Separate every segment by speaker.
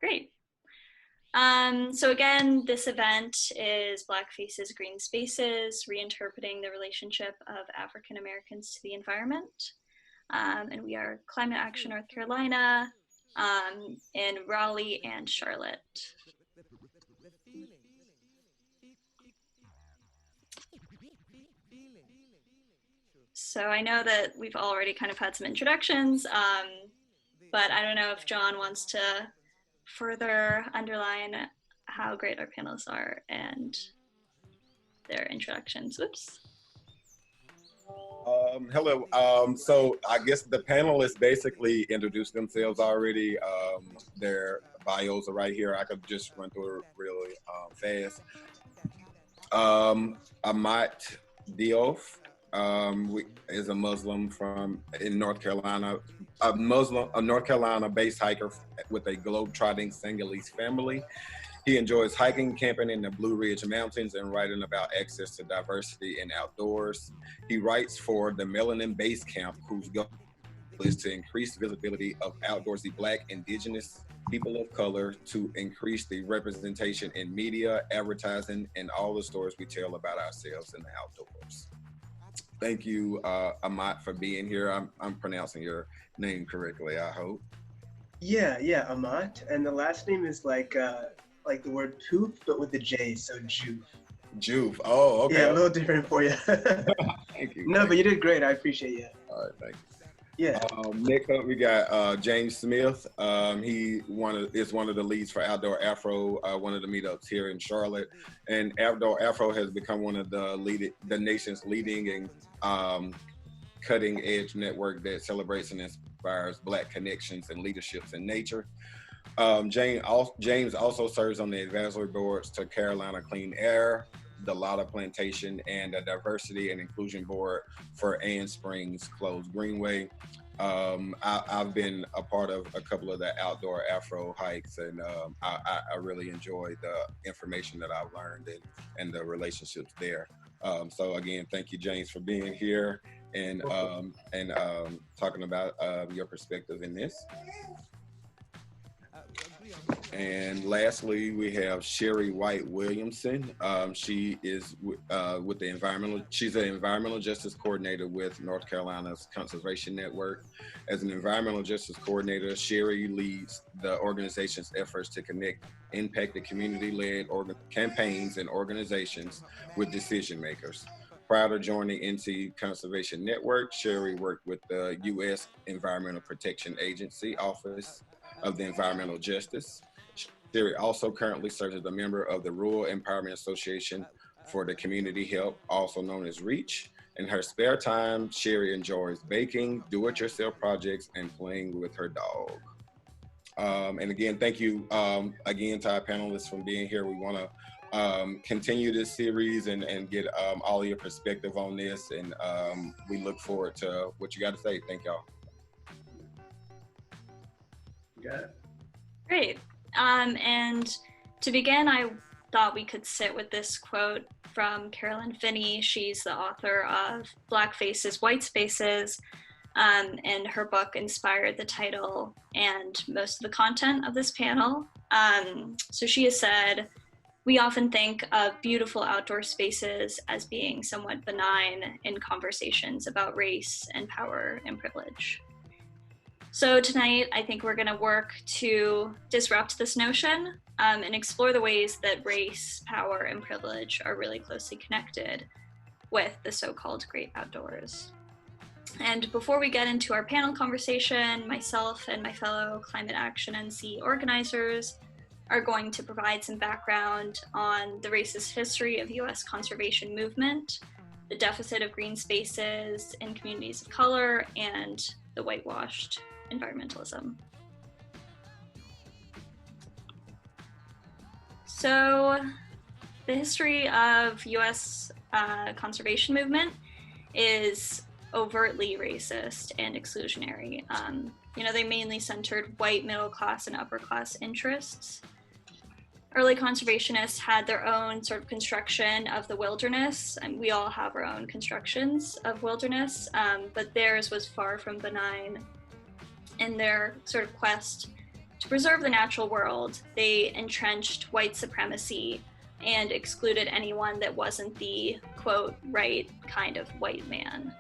Speaker 1: Great. So again, this event is Black Faces, Green Spaces, Reinterpreting the Relationship of African Americans to the Environment. And we are Climate Action North Carolina in Raleigh and Charlotte. So I know that we've already kind of had some introductions, but I don't know if John wants to further underline how great our panelists are and their introductions. Whoops.
Speaker 2: Hello. So I guess the panelists basically introduced themselves already. Their bios are right here. I could just run through it really fast. Amath Diouf is a Muslim in North Carolina, a North Carolina-based hiker with a globe-trotting Senegalese family. He enjoys hiking, camping in the Blue Ridge Mountains, and writing about access to diversity and outdoors. He writes for the Melanin Base Camp, whose goal is to increase visibility of outdoorsy Black, indigenous, people of color, to increase the representation in media, advertising, and all the stories we tell about ourselves in the outdoors. Thank you, Amath, for being here. I'm pronouncing your name correctly, I hope.
Speaker 3: Yeah, Amath, and the last name is like the word poof, but with a J, so Joof.
Speaker 2: Joof. Oh, okay.
Speaker 3: Yeah, a little different for you.
Speaker 2: Thank you.
Speaker 3: No, but you did great. I appreciate you.
Speaker 2: All right, thank you.
Speaker 3: Yeah.
Speaker 2: Next up, we got James Smith. He is one of the leads for Outdoor Afro, one of the meetups here in Charlotte. And Outdoor Afro has become one of the nation's leading and cutting edge network that celebrates and inspires Black connections and leaderships in nature. James also serves on the advisory boards to Carolina Clean Air, the Lotta Plantation, and the Diversity and Inclusion Board for Ann Springs Closed Greenway. I've been a part of a couple of the Outdoor Afro hikes, and I really enjoy the information that I've learned and the relationships there. So again, thank you, James, for being here and talking about your perspective in this. And lastly, we have Sherry White Williamson. She is she's an environmental justice coordinator with North Carolina's Conservation Network. As an environmental justice coordinator, Sherry leads the organization's efforts to connect impacted community-led campaigns and organizations with decision makers. Prior to joining NC Conservation Network, Sherry worked with the U.S. Environmental Protection Agency Office of the Environmental Justice. Sherry also currently serves as a member of the Rural Empowerment Association for the Community Help, also known as REACH. In her spare time, Sherry enjoys baking, do-it-yourself projects, and playing with her dog. And again, thank you again to our panelists for being here. We want to continue this series and get all of your perspective on this, and we look forward to what you got to say. Thank y'all.
Speaker 3: Got it.
Speaker 1: Great. And to begin, I thought we could sit with this quote from Carolyn Finney. She's the author of Black Faces, White Spaces, and her book inspired the title and most of the content of this panel. So she has said, "We often think of beautiful outdoor spaces as being somewhat benign in conversations about race and power and privilege." So tonight, I think we're gonna work to disrupt this notion and explore the ways that race, power, and privilege are really closely connected with the so-called great outdoors. And before we get into our panel conversation, myself and my fellow Climate Action NC organizers are going to provide some background on the racist history of the US conservation movement, the deficit of green spaces in communities of color, and the whitewashed environmentalism. So the history of US conservation movement is overtly racist and exclusionary. They mainly centered white middle class and upper class interests. Early conservationists had their own sort of construction of the wilderness, and we all have our own constructions of wilderness, but theirs was far from benign in their sort of quest to preserve the natural world, they entrenched white supremacy and excluded anyone that wasn't the, quote, right kind of white man.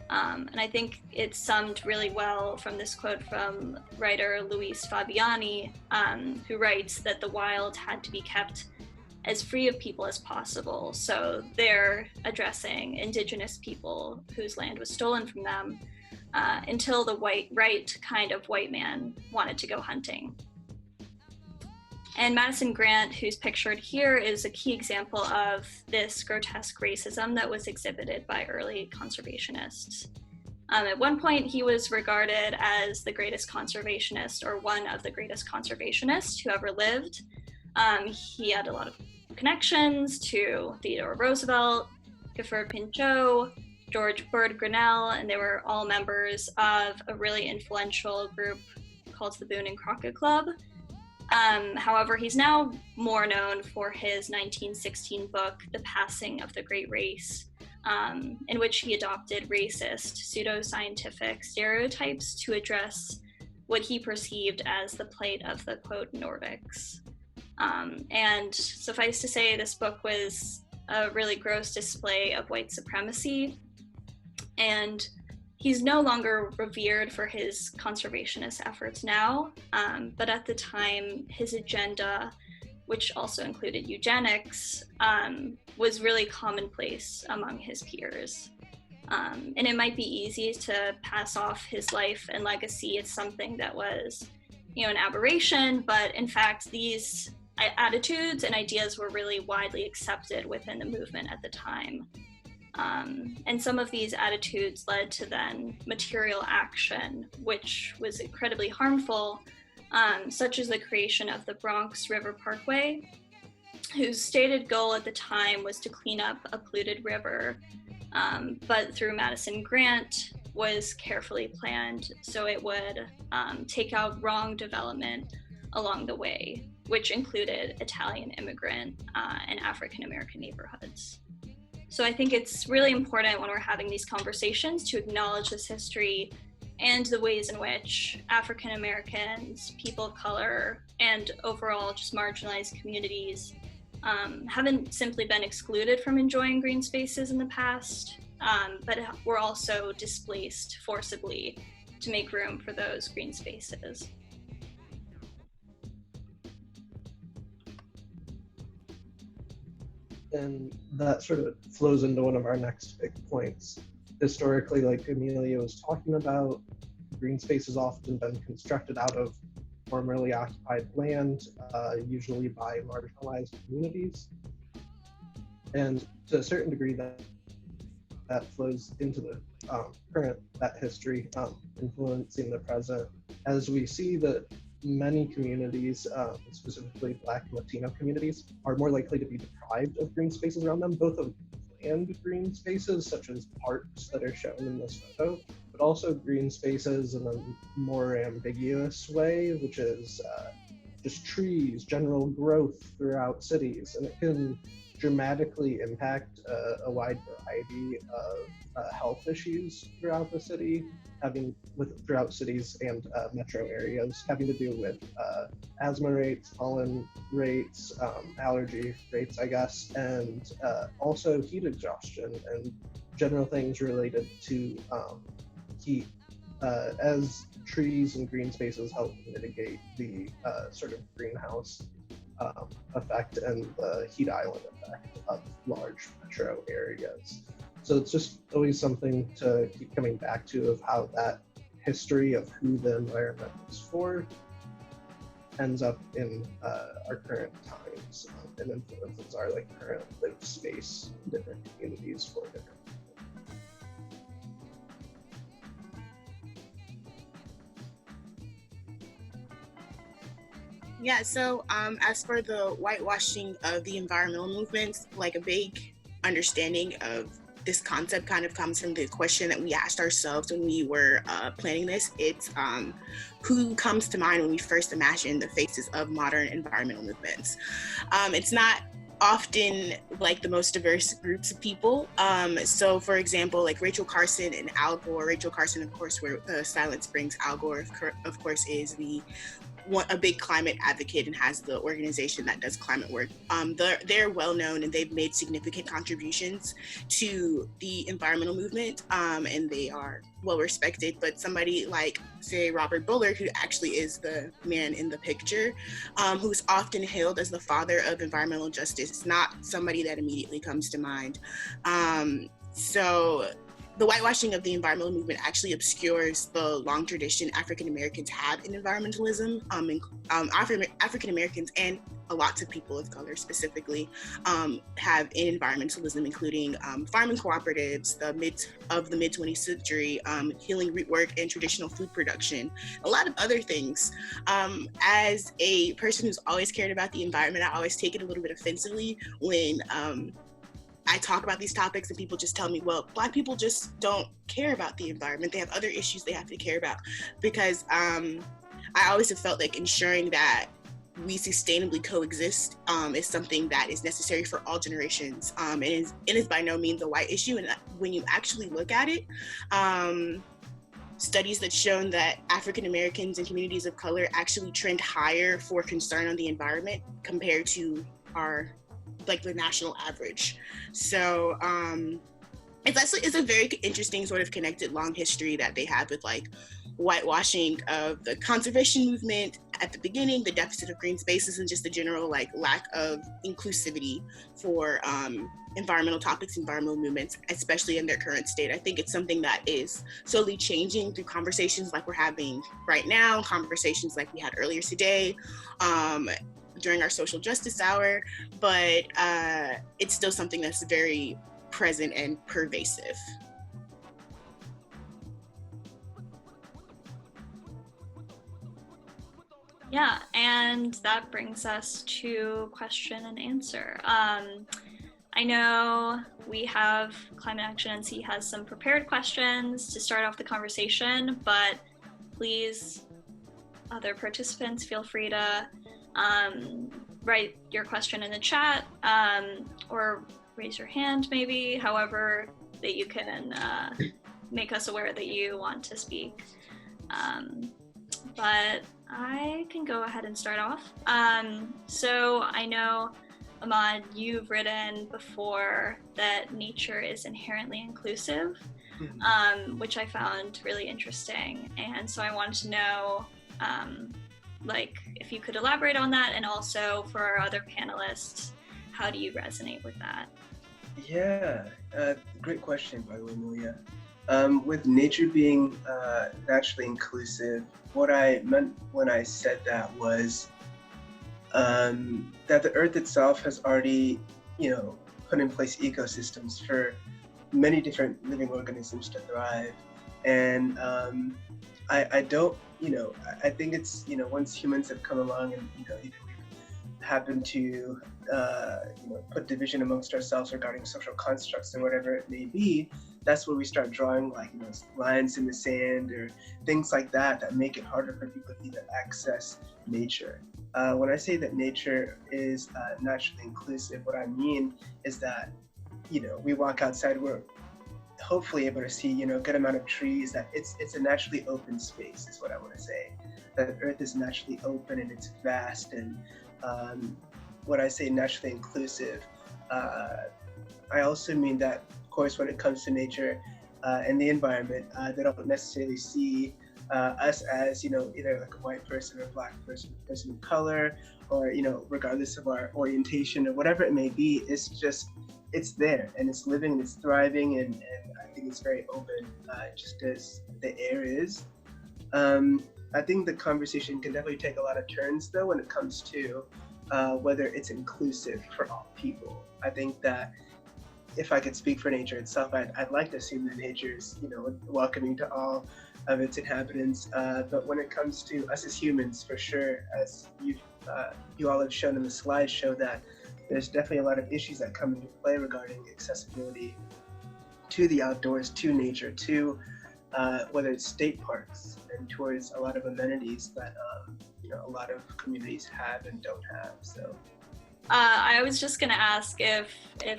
Speaker 1: And I think it's summed really well from this quote from writer Luis Fabiani, who writes that the wild had to be kept as free of people as possible. So they're addressing indigenous people whose land was stolen from them until the right kind of white man wanted to go hunting. And Madison Grant, who's pictured here, is a key example of this grotesque racism that was exhibited by early conservationists. At one point, he was regarded as the greatest conservationist, or one of the greatest conservationists who ever lived. He had a lot of connections to Theodore Roosevelt, Gifford Pinchot, George Bird Grinnell, and they were all members of a really influential group called the Boone and Crockett Club. However, he's now more known for his 1916 book, The Passing of the Great Race, in which he adopted racist, pseudoscientific stereotypes to address what he perceived as the plight of the, quote, Nordics. And suffice to say, this book was a really gross display of white supremacy, and he's no longer revered for his conservationist efforts now, but at the time, his agenda, which also included eugenics, was really commonplace among his peers. And it might be easy to pass off his life and legacy as something that was, an aberration, but in fact, these attitudes and ideas were really widely accepted within the movement at the time. And some of these attitudes led to then material action, which was incredibly harmful, such as the creation of the Bronx River Parkway, whose stated goal at the time was to clean up a polluted river, but through Madison Grant was carefully planned so it would take out wrong development along the way, which included Italian immigrant and African American neighborhoods. So I think it's really important when we're having these conversations to acknowledge this history and the ways in which African Americans, people of color, and overall just marginalized communities haven't simply been excluded from enjoying green spaces in the past, but were also displaced forcibly to make room for those green spaces.
Speaker 4: And that sort of flows into one of our next big points. Historically, like Amelia was talking about, green spaces often been constructed out of formerly occupied land, usually by marginalized communities. And to a certain degree, that flows into the current, that history influencing the present, as we see that many communities, specifically Black and Latino communities, are more likely to be deprived of green spaces around them, both of planned green spaces, such as parks that are shown in this photo, but also green spaces in a more ambiguous way, which is just trees, general growth throughout cities. And it can dramatically impact a wide variety of health issues throughout the city, throughout cities and metro areas, having to do with asthma rates, pollen rates, allergy rates, I guess, and also heat exhaustion and general things related to heat, as trees and green spaces help mitigate the sort of greenhouse effect and the heat island effect of large metro areas. So it's just always something to keep coming back to, of how that history of who the environment was for ends up in our current times and influences our current lived space in different communities for different people.
Speaker 5: Yeah, so as for the whitewashing of the environmental movements, a big understanding of this concept kind of comes from the question that we asked ourselves when we were planning this. It's who comes to mind when we first imagine the faces of modern environmental movements. It's not often the most diverse groups of people. So for example, Rachel Carson and Al Gore. Rachel Carson, of course, where Silent Springs. Al Gore, of course, is the a big climate advocate and has the organization that does climate work. They're well known and they've made significant contributions to the environmental movement, and they are well respected. But somebody like, say, Robert Bullard, who actually is the man in the picture, who's often hailed as the father of environmental justice, is not somebody that immediately comes to mind. So the whitewashing of the environmental movement actually obscures the long tradition African Americans have in environmentalism. African Americans and lots of people of color specifically have in environmentalism, including farming cooperatives, the mid 20th century, healing root work and traditional food production, a lot of other things. As a person who's always cared about the environment, I always take it a little bit offensively when I talk about these topics and people just tell me, well, Black people just don't care about the environment. They have other issues they have to care about. Because I always have felt like ensuring that we sustainably coexist is something that is necessary for all generations. And it is by no means a white issue. And when you actually look at it, studies that shown that African Americans and communities of color actually trend higher for concern on the environment compared to the national average. So it's a very interesting sort of connected long history that they have with like whitewashing of the conservation movement at the beginning, the deficit of green spaces, and just the general like lack of inclusivity for environmental topics, environmental movements, especially in their current state. I think it's something that is slowly changing through conversations like we're having right now, conversations like we had earlier today, during our social justice hour, but it's still something that's very present and pervasive.
Speaker 1: Yeah, and that brings us to question and answer. I know we have Climate Action NC has some prepared questions to start off the conversation, but please, other participants, feel free to write your question in the chat or raise your hand maybe, however that you can make us aware that you want to speak. But I can go ahead and start off. So I know, Amath, you've written before that nature is inherently inclusive, which I found really interesting. And so I wanted to know, if you could elaborate on that, and also for our other panelists, how do you resonate with that?
Speaker 3: Yeah, great question, by the way, Amelia. With nature being naturally inclusive, what I meant when I said that was that the Earth itself has already, put in place ecosystems for many different living organisms to thrive. And I don't, I think it's, once humans have come along and, either we've happened to, put division amongst ourselves regarding social constructs or whatever it may be, that's where we start drawing lines in the sand or things like that make it harder for people to even access nature. When I say that nature is naturally inclusive, what I mean is that, we walk outside, we're hopefully able to see, good amount of trees, that it's a naturally open space is what I want to say. That Earth is naturally open and it's vast, and when I say naturally inclusive, I also mean that, of course, when it comes to nature and the environment, they don't necessarily see us as, either like a white person or a Black person, a person of color, or, regardless of our orientation or whatever it may be, it's there and it's living and it's thriving, and I think it's very open, just as the air is. I think the conversation can definitely take a lot of turns though when it comes to whether it's inclusive for all people. I think that if I could speak for nature itself, I'd like to assume that nature is, welcoming to all of its inhabitants. But when it comes to us as humans, for sure, as you all have shown in the slideshow, that there's definitely a lot of issues that come into play regarding accessibility to the outdoors, to nature, to whether it's state parks, and towards a lot of amenities that a lot of communities have and don't have. So
Speaker 1: I was just going to ask if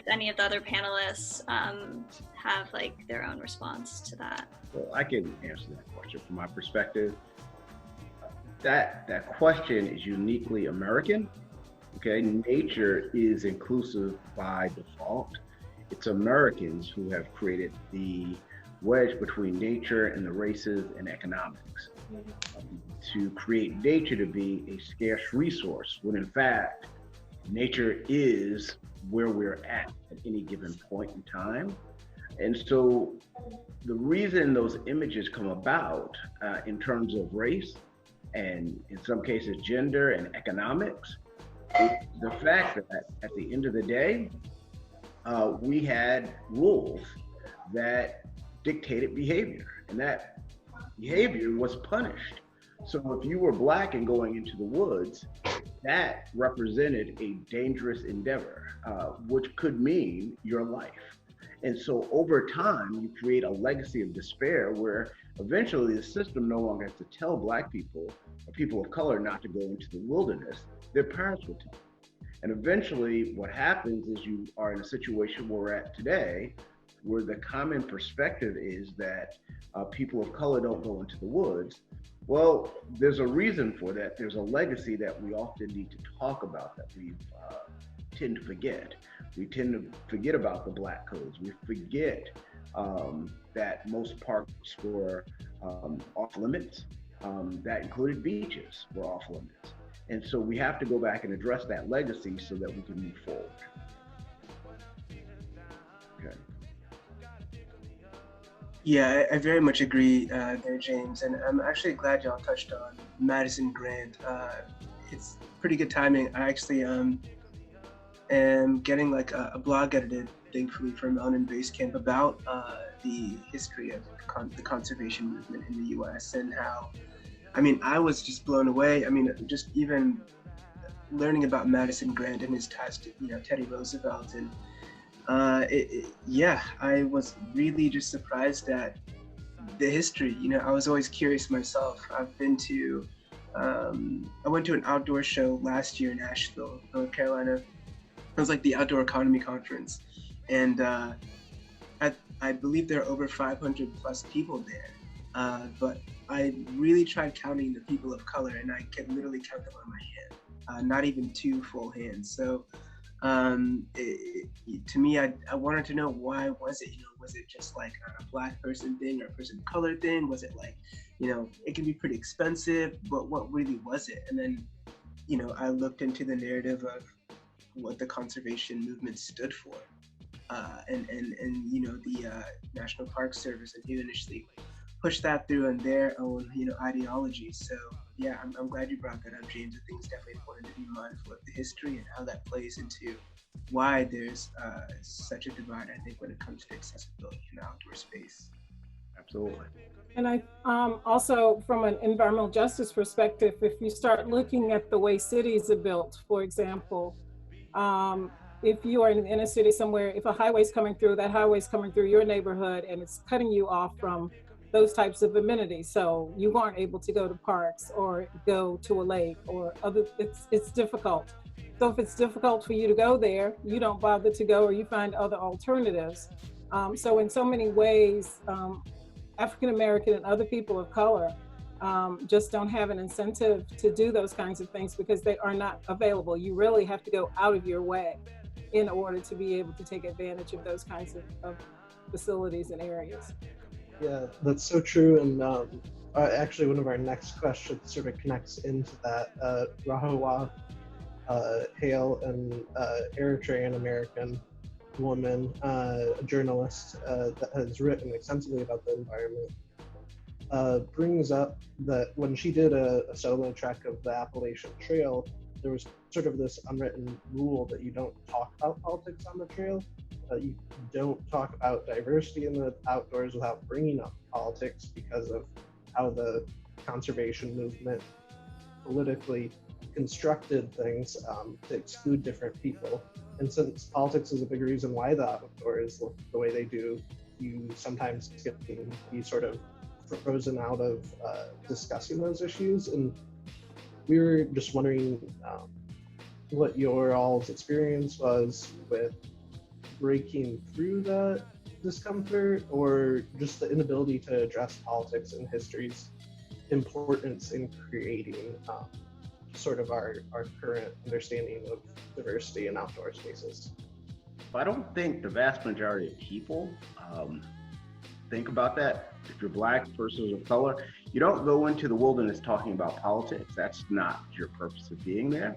Speaker 1: any of the other panelists have their own response to that.
Speaker 6: Well, I can answer that question from my perspective. that question is uniquely American. Okay, nature is inclusive by default. It's Americans who have created the wedge between nature and the races and economics to create nature to be a scarce resource, when in fact, nature is where we're at any given point in time. And so the reason those images come about in terms of race and in some cases gender and economics is the fact that at the end of the day, we had rules that dictated behavior, and that behavior was punished. So if you were Black and going into the woods, that represented a dangerous endeavor, which could mean your life. And so over time, you create a legacy of despair where eventually the system no longer has to tell Black people or people of color not to go into the wilderness. Their parents will tell them. And eventually what happens is you are in a situation where we're at today, where the common perspective is that people of color don't go into the woods. Well, there's a reason for that. There's a legacy that we often need to talk about that we tend to forget. We tend to forget about the Black codes. We forget that most parks were off limits. That included beaches were off limits. And so we have to go back and address that legacy so that we can move forward. Okay.
Speaker 3: Yeah, I very much agree there, James. And I'm actually glad y'all touched on Madison Grant. It's pretty good timing. I actually am getting like a blog edited, thankfully, for Melanin Base Camp about the history of the conservation movement in the US and how, I mean, I was just blown away. I mean, just even learning about Madison Grant and his ties to, Teddy Roosevelt. And yeah, I was really just surprised at the history. I was always curious myself. I've been to, I went to an outdoor show last year in Asheville, North Carolina. It was like the Outdoor Economy Conference. And I believe there are over 500 plus people there. But I really tried counting the people of color, and I could literally count them on my hand, not even 2 full hands. So to me, I wanted to know, why was it? Was it just like a Black person thing or a person of color thing? Was it like, it can be pretty expensive, but what really was it? And then, I looked into the narrative of what the conservation movement stood for, and the National Park Service, and who initially pushed that through on their own, ideology. So yeah, I'm glad you brought that up, James. I think it's definitely important to be mindful of the history and how that plays into why there's such a divide, I think, when it comes to accessibility in the outdoor space.
Speaker 6: Absolutely.
Speaker 7: And I also, from an environmental justice perspective, if you start looking at the way cities are built, for example, if you are in the inner city somewhere, if a highway's coming through, that highway's coming through your neighborhood and it's cutting you off from those types of amenities. So you aren't able to go to parks or go to a lake or other, it's difficult. So if it's difficult for you to go there, you don't bother to go, or you find other alternatives. So in so many ways, African-American and other people of color just don't have an incentive to do those kinds of things because they are not available. You really have to go out of your way in order to be able to take advantage of those kinds of facilities and areas.
Speaker 4: Yeah, that's so true. And actually, one of our next questions sort of connects into that. Rahawa Hale, an Eritrean American woman, a journalist that has written extensively about the environment, brings up that when she did a solo trek of the Appalachian Trail, there was sort of this unwritten rule that you don't talk about politics on the trail. You don't talk about diversity in the outdoors without bringing up politics because of how the conservation movement politically constructed things to exclude different people. And since politics is a big reason why the outdoors look the way they do, you sometimes get to be sort of frozen out of discussing those issues. And we were just wondering what your all's experience was with breaking through that discomfort, or just the inability to address politics in histories importance in creating sort of our current understanding of diversity in outdoor spaces.
Speaker 6: I don't think the vast majority of people think about that. If you're Black, persons of color, you don't go into the wilderness talking about politics. That's not your purpose of being there.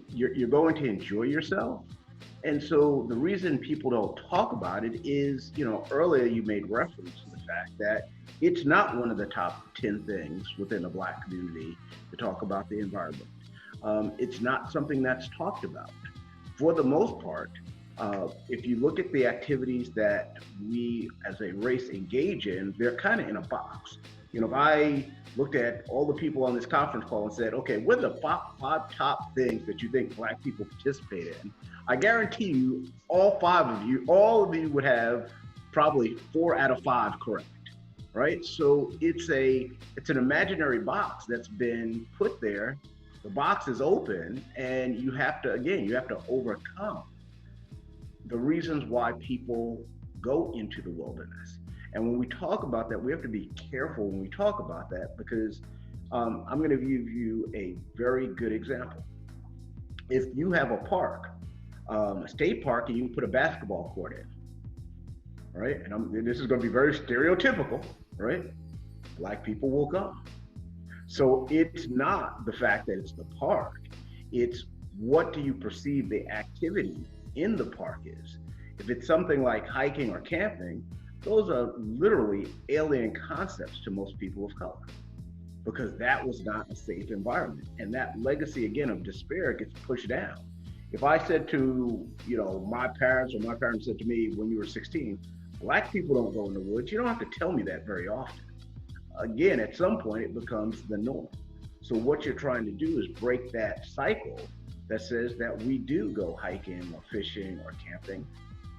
Speaker 6: You're going to enjoy yourself. And so the reason people don't talk about it is, earlier you made reference to the fact that it's not one of the top 10 things within the Black community to talk about the environment. It's not something that's talked about. For the most part, if you look at the activities that we as a race engage in, they're kind of in a box. If I looked at all the people on this conference call and said, okay, what are the five top things that you think Black people participate in? I guarantee you, all of you would have probably 4 out of 5 correct, right? So it's an imaginary box that's been put there. The box is open, and you have to overcome the reasons why people go into the wilderness. And when we talk about that, we have to be careful when we talk about that, because I'm going to give you a very good example. If you have a park, a state park, and you put a basketball court in, right? And this is going to be very stereotypical, right? Black people will come. So it's not the fact that it's the park, it's what do you perceive the activity in the park is. If it's something like hiking or camping, those are literally alien concepts to most people of color, because that was not a safe environment. And that legacy, again, of despair gets pushed down. If I said to, my parents, or my parents said to me when you were 16, Black people don't go in the woods, you don't have to tell me that very often. Again, at some point it becomes the norm. So what you're trying to do is break that cycle that says that we do go hiking or fishing or camping,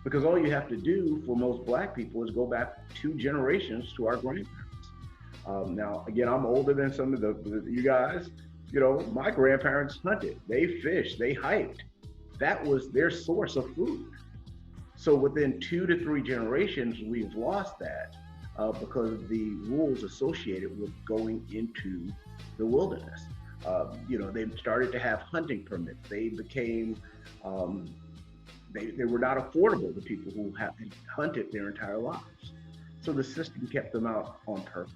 Speaker 6: because all you have to do for most Black people is go back 2 generations to our grandparents. Now, again, I'm older than some of you guys. My grandparents hunted, they fished, they hiked. That was their source of food. So within 2 to 3 generations, we've lost that because of the rules associated with going into the wilderness. They started to have hunting permits. They became, they were not affordable to people who had hunted their entire lives. So the system kept them out on purpose.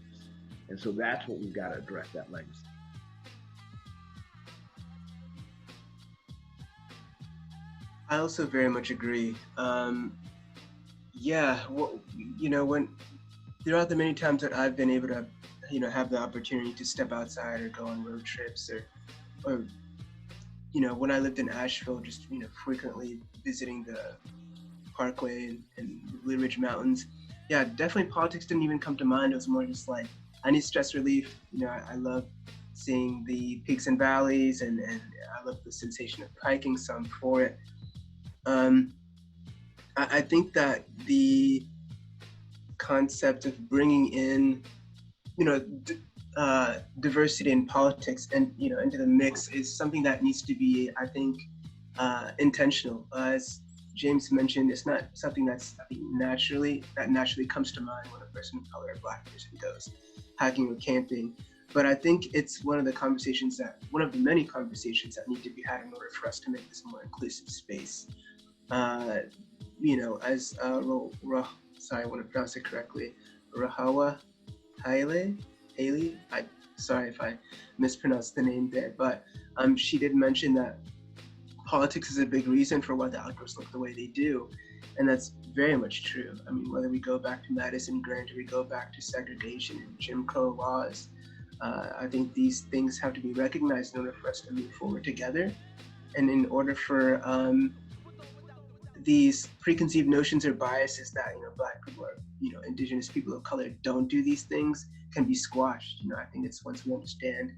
Speaker 6: And so that's what we've got to address, that legacy.
Speaker 3: I also very much agree. When throughout the many times that I've been able to, have the opportunity to step outside or go on road trips, or when I lived in Asheville, just frequently visiting the Parkway and the Blue Ridge Mountains. Yeah, definitely politics didn't even come to mind. It was more just like, I need stress relief. I love seeing the peaks and valleys, and I love the sensation of hiking, so I'm for it. I think that the concept of bringing in, diversity in politics and, into the mix is something that needs to be, I think, intentional. As James mentioned, it's not something that naturally comes to mind when a person of color or Black person goes hiking or camping. But I think it's one of the many conversations that need to be had in order for us to make this a more inclusive space. As sorry, I want to pronounce it correctly, Rahawa Haley, sorry if I mispronounced the name there, but she did mention that politics is a big reason for why the outdoors look the way they do. And that's very much true. I mean, whether we go back to Madison Grant or we go back to segregation and Jim Crow laws, I think these things have to be recognized in order for us to move forward together. And in order for these preconceived notions or biases that, Black people or, indigenous people of color don't do these things can be squashed. I think it's once we understand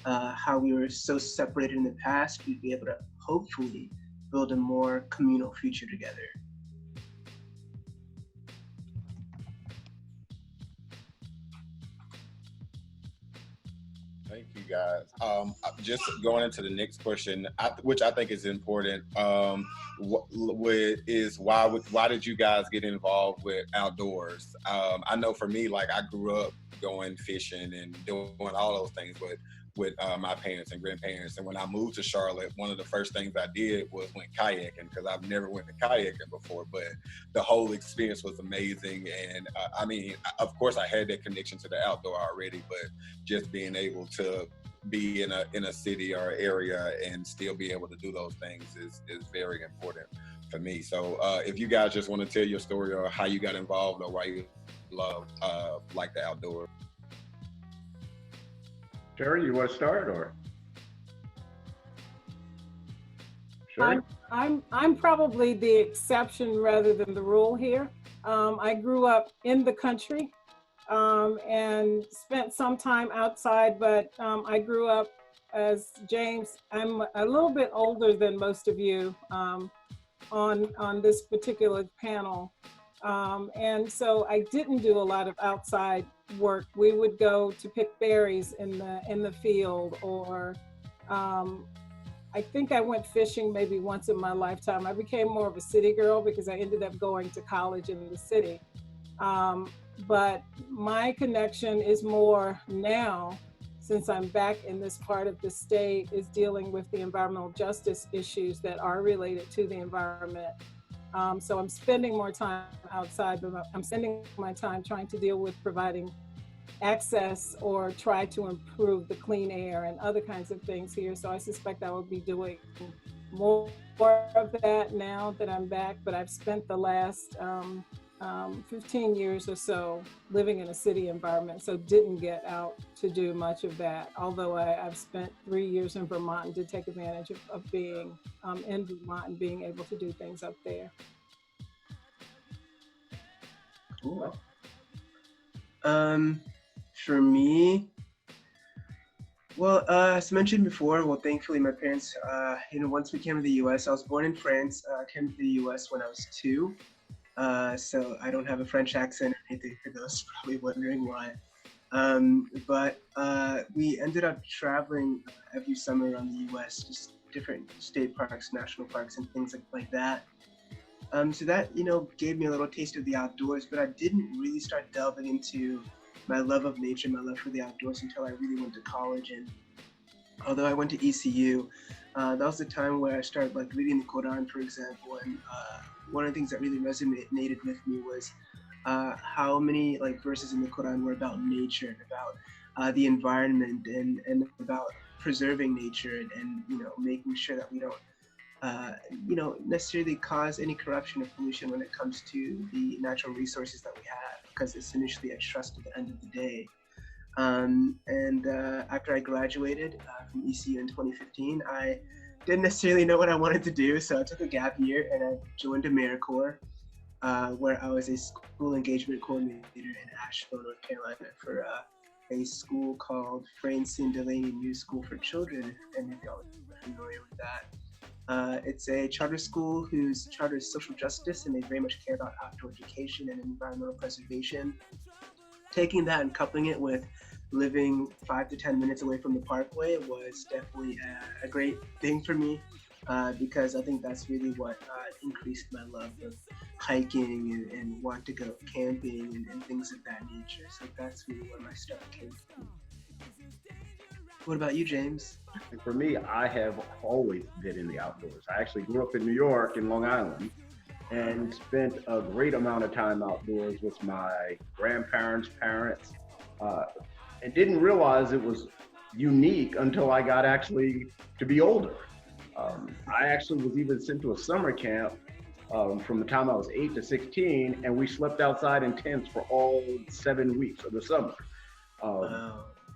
Speaker 3: how we were so separated in the past, we'd be able to hopefully build a more communal future together.
Speaker 2: Thank you, guys. Just going into the next question, which I think is important, is why did you guys get involved with outdoors? I know for me, like I grew up going fishing and doing all those things with my parents and grandparents. And when I moved to Charlotte, one of the first things I did was went kayaking, because I've never went to kayaking before, but the whole experience was amazing. And I mean, of course I had that connection to the outdoor already, but just being able to be in a city or area and still be able to do those things is very important for me. So if you guys just want to tell your story or how you got involved or why you love like the outdoors.
Speaker 6: Sherry, you want to start, or? Sherry?
Speaker 7: I'm probably the exception rather than the rule here. I grew up in the country and spent some time outside, but I grew up as James. I'm a little bit older than most of you on this particular panel. And so I didn't do a lot of outside work. We would go to pick berries in the field, or I think I went fishing maybe once in my lifetime. I became more of a city girl because I ended up going to college in the city. But my connection is more now, since I'm back in this part of the state, is dealing with the environmental justice issues that are related to the environment. So I'm spending more time outside, but I'm spending my time trying to deal with providing access or try to improve the clean air and other kinds of things here. So I suspect I will be doing more of that now that I'm back, but I've spent the last 15 years or so living in a city environment, so didn't get out to do much of that. Although I've spent 3 years in Vermont and did take advantage of being in Vermont and being able to do things up there.
Speaker 3: Cool. For me, well, as mentioned before, well, thankfully my parents, once we came to the U.S., I was born in France, came to the U.S. when I was 2. So I don't have a French accent or anything, for those probably wondering why. But we ended up traveling every summer around the U.S., just different state parks, national parks, and things like that. So that, gave me a little taste of the outdoors, but I didn't really start delving into my love of nature, my love for the outdoors, until I really went to college. And although I went to ECU, that was the time where I started reading the Quran, for example. And one of the things that really resonated with me was how many verses in the Quran were about nature, about the environment, and about preserving nature, and making sure that we don't necessarily cause any corruption or pollution when it comes to the natural resources that we have, because it's initially a trust at the end of the day. And after I graduated from ECU in 2015, I didn't necessarily know what I wanted to do, so I took a gap year and I joined AmeriCorps, where I was a school engagement coordinator in Asheville, North Carolina, for a school called Francine Delaney New School for Children, if any of y'all are familiar with that. It's a charter school whose charter is social justice, and they very much care about outdoor education and environmental preservation. Taking that and coupling it with living 5 to 10 minutes away from the parkway was definitely a great thing for me, because I think that's really what increased my love of hiking and want to go camping and things of that nature. So that's really where my start came from. What about you, James?
Speaker 6: For me, I have always been in the outdoors. I actually grew up in New York, in Long Island, and spent a great amount of time outdoors with my grandparents, parents, and didn't realize it was unique until I got actually to be older. I actually was even sent to a summer camp from the time I was 8 to 16, and we slept outside in tents for all 7 weeks of the summer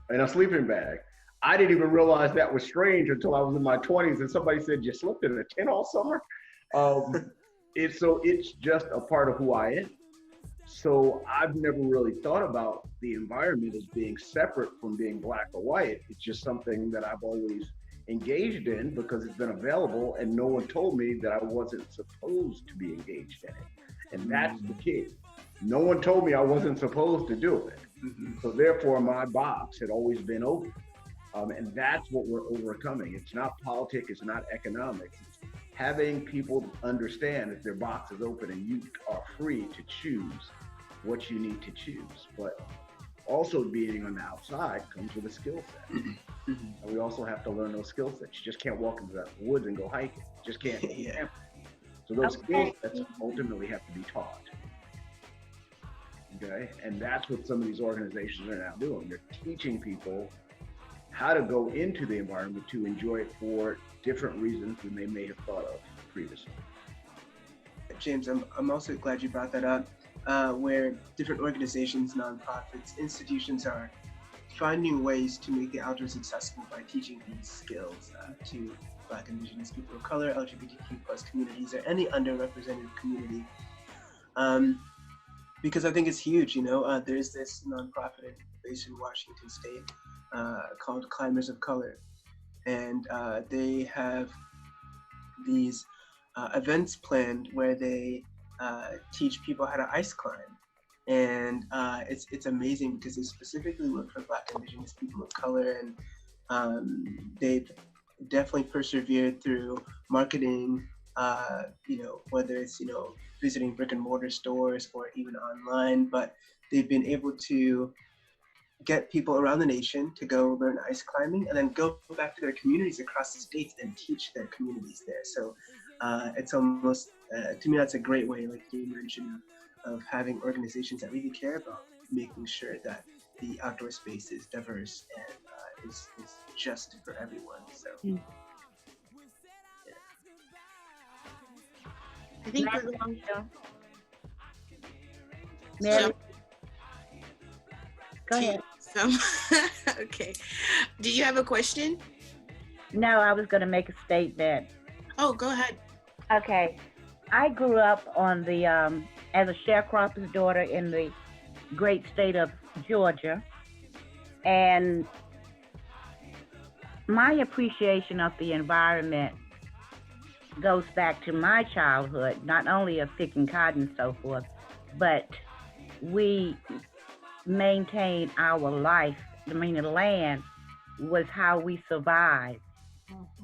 Speaker 6: in a sleeping bag. I didn't even realize that was strange until I was in my 20s, and somebody said, "You slept in a tent all summer?" It's just a part of who I am. So I've never really thought about the environment as being separate from being black or white. It's just something that I've always engaged in because it's been available, and no one told me that I wasn't supposed to be engaged in it. And that's the key. No one told me I wasn't supposed to do it. So therefore my box had always been open. And that's what we're overcoming. It's not politics, it's not economics. It's having people understand that their box is open and you are free to choose what you need to choose. But Also, being on the outside comes with a skill set. And we also have to learn those skill sets. You just can't walk into the woods and go hiking. You just can't.
Speaker 3: Yeah.
Speaker 6: So those skill sets ultimately have to be taught. Okay, and that's what some of these organizations are now doing. They're teaching people how to go into the environment to enjoy it for different reasons than they may have thought of previously.
Speaker 3: James, I'm also glad you brought that up, where different organizations, nonprofits, institutions are finding ways to make the outdoors accessible by teaching these skills to Black, Indigenous people of color, LGBTQ+ communities, or any underrepresented community. Because I think it's huge, there's this nonprofit based in Washington State called Climbers of Color. And they have these events planned where they teach people how to ice climb. And it's amazing because they specifically look for Black, Indigenous people of color, and they've definitely persevered through marketing, whether it's, visiting brick and mortar stores or even online, but they've been able to get people around the nation to go learn ice climbing and then go back to their communities across the states and teach their communities there. So it's almost, to me, that's a great way, like you mentioned, of having organizations that really care about making sure that the outdoor space is diverse and is just for everyone. So, yeah.
Speaker 5: I think we're going
Speaker 8: Mary. Go ahead.
Speaker 5: Okay. Do you have a question?
Speaker 8: No, I was going to make a statement.
Speaker 5: Oh, go ahead.
Speaker 8: Okay. I grew up on the as a sharecropper's daughter in the great state of Georgia, and my appreciation of the environment goes back to my childhood, not only of picking cotton and so forth, but we maintained our life. I mean, the land was how we survived.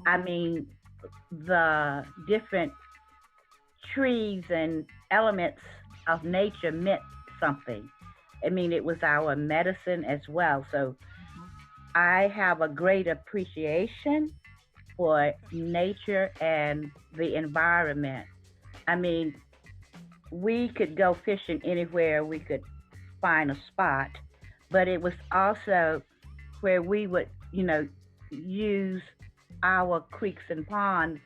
Speaker 8: I mean, the different trees and elements of nature meant something. I mean, it was our medicine as well. So I have a great appreciation for nature and the environment. I mean, we could go fishing anywhere we could find a spot, but it was also where we would, use our creeks and ponds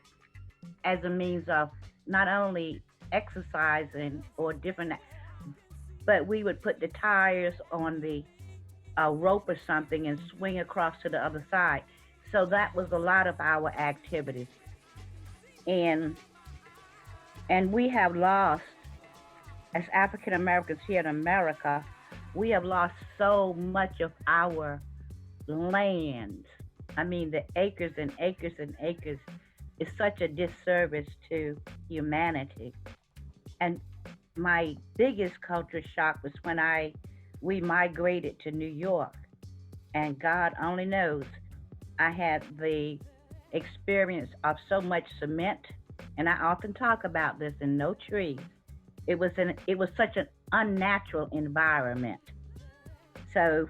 Speaker 8: as a means of not only exercising or different, but we would put the tires on the rope or something and swing across to the other side. So that was a lot of our activities. And we have lost, as African Americans here in America, we have lost so much of our land. I mean, the acres and acres and acres is such a disservice to humanity. And my biggest culture shock was when we migrated to New York. And God only knows, I had the experience of so much cement, and I often talk about this, and no trees. It was such an unnatural environment. So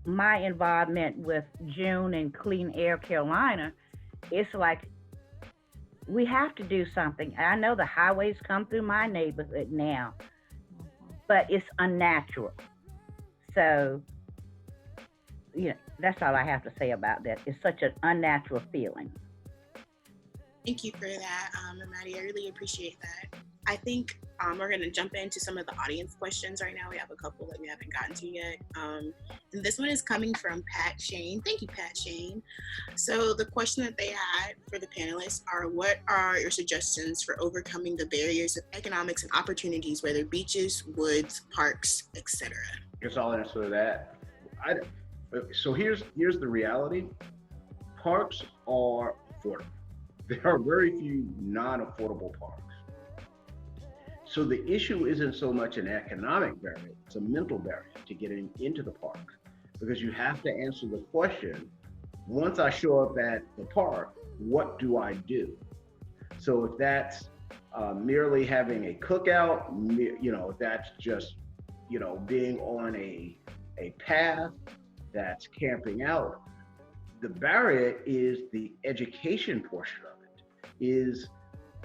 Speaker 8: my involvement with June and Clean Air Carolina, it's like we have to do something. I know the highways come through my neighborhood now, but it's unnatural. So, that's all I have to say about that. It's such an unnatural feeling.
Speaker 5: Thank you for that, Maddie. I really appreciate that. I think we're going to jump into some of the audience questions right now. We have a couple that we haven't gotten to yet. And this one is coming from Pat Shane. Thank you, Pat Shane. So the question that they had for the panelists are, what are your suggestions for overcoming the barriers of economics and opportunities, whether beaches, woods, parks, etc.?
Speaker 6: Guess I'll answer that. So here's the reality. Parks are affordable. There are very few non-affordable parks. So the issue isn't so much an economic barrier, it's a mental barrier to getting into the park. Because you have to answer the question, once I show up at the park, what do I do? So if that's merely having a cookout, if that's just being on a path that's camping out. The barrier is the education portion of it, is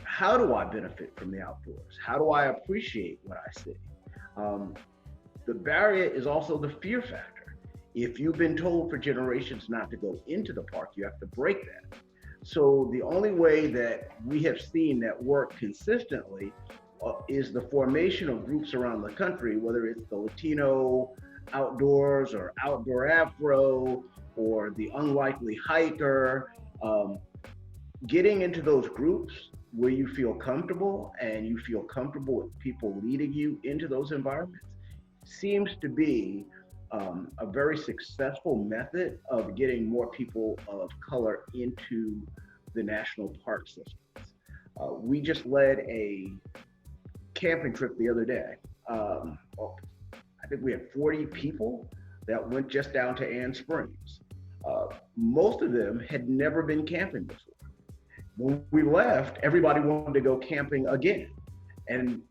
Speaker 6: how do I benefit from the outdoors? How do I appreciate what I see? The barrier is also the fear factor. If you've been told for generations not to go into the park, you have to break that. So the only way that we have seen that work consistently is the formation of groups around the country, whether it's the Latino outdoors or outdoor Afro or the unlikely hiker, getting into those groups where you feel comfortable and you feel comfortable with people leading you into those environments seems to be a very successful method of getting more people of color into the national park systems. We just led a camping trip the other day. I think we had 40 people that went just down to Ann Springs. Most of them had never been camping before. When we left, everybody wanted to go camping again. And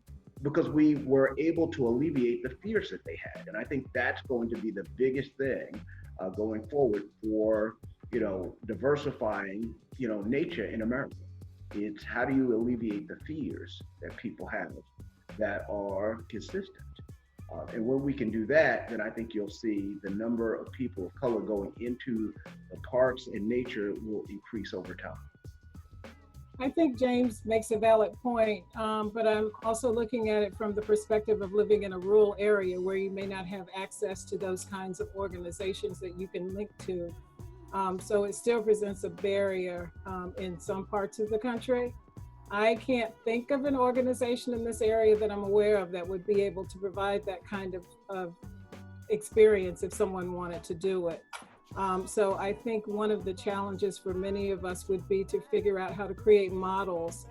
Speaker 6: because we were able to alleviate the fears that they had. And I think that's going to be the biggest thing going forward for, diversifying, nature in America. It's how do you alleviate the fears that people have that are consistent? And when we can do that, then I think you'll see the number of people of color going into the parks and nature will increase over time.
Speaker 7: I think James makes a valid point, but I'm also looking at it from the perspective of living in a rural area where you may not have access to those kinds of organizations that you can link to. So it still presents a barrier in some parts of the country. I can't think of an organization in this area that I'm aware of that would be able to provide that kind of experience if someone wanted to do it. So I think one of the challenges for many of us would be to figure out how to create models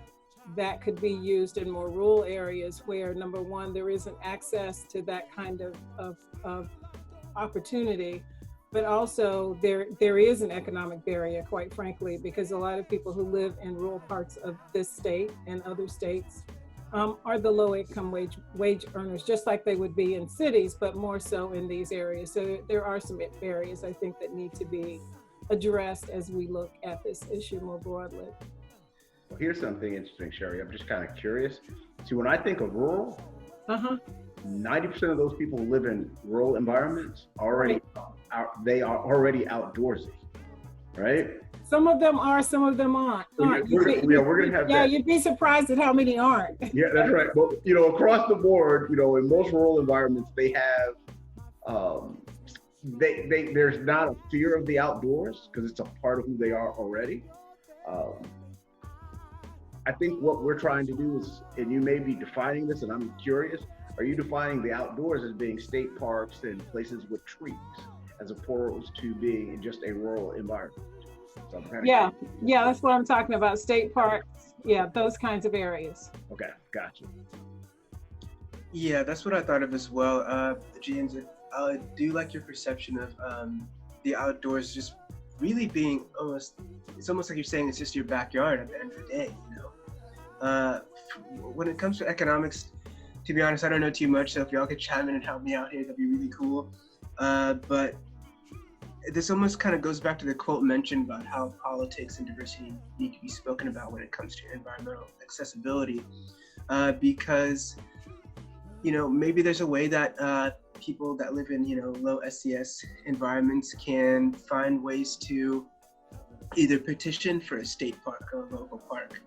Speaker 7: that could be used in more rural areas where, number one, there isn't access to that kind of opportunity, but also there is an economic barrier, quite frankly, because a lot of people who live in rural parts of this state and other states are the low income wage earners, just like they would be in cities, but more so in these areas. So there are some barriers, I think, that need to be addressed as we look at this issue more broadly.
Speaker 6: Well, here's something interesting, Sherry. I'm just kind of curious. See, when I think of rural, 90% of those people who live in rural environments they are already outdoorsy, right?
Speaker 7: Some of them are, some of them aren't.
Speaker 6: We're gonna have that.
Speaker 7: Yeah, you'd be surprised at how many aren't.
Speaker 6: Yeah, that's right. But across the board, in most rural environments, they have there's not a fear of the outdoors because it's a part of who they are already. I think what we're trying to do is, and you may be defining this, and I'm curious, are you defining the outdoors as being state parks and places with trees, as opposed to being in just a rural environment? So
Speaker 7: yeah, that's what I'm talking about. State parks, yeah, those kinds of areas.
Speaker 6: Okay, gotcha.
Speaker 3: Yeah, that's what I thought of as well. James, I do like your perception of the outdoors just really being it's almost like you're saying it's just your backyard at the end of the day, When it comes to economics, to be honest, I don't know too much, so if y'all could chime in and help me out here, that'd be really cool. But this almost kind of goes back to the quote mentioned about how politics and diversity need to be spoken about when it comes to environmental accessibility, because maybe there's a way that people that live in low SES environments can find ways to either petition for a state park or a local park,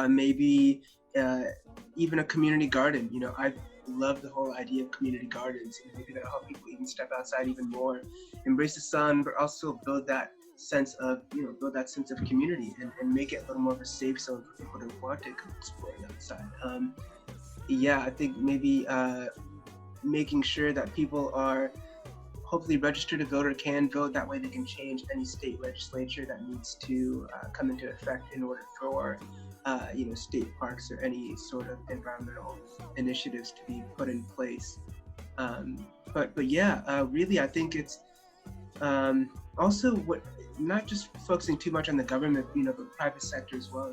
Speaker 3: maybe even a community garden. I love the whole idea of community gardens. Maybe that'll help people even step outside even more, embrace the sun, but also build that sense of community and make it a little more of a safe zone for people to want to come explore outside. I think maybe making sure that people are hopefully registered to vote or can vote. That way they can change any state legislature that needs to come into effect in order for state parks or any sort of environmental initiatives to be put in place. Really, I think it's also not just focusing too much on the government, but private sector as well.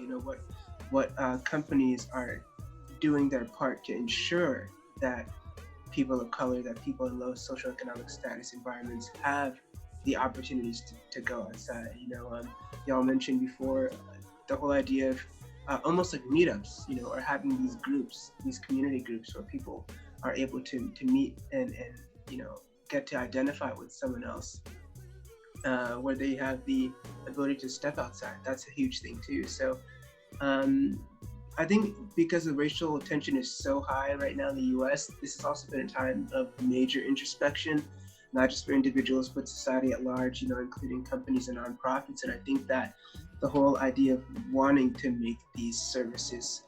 Speaker 3: What companies are doing their part to ensure that people of color, that people in low socioeconomic status environments have the opportunities to go outside. Y'all mentioned before the whole idea of almost like meetups, or having these groups, these community groups where people are able to meet and get to identify with someone else, where they have the ability to step outside. That's a huge thing too. So I think because the racial tension is so high right now in the US, this has also been a time of major introspection, not just for individuals, but society at large, including companies and nonprofits. And I think that the whole idea of wanting to make these services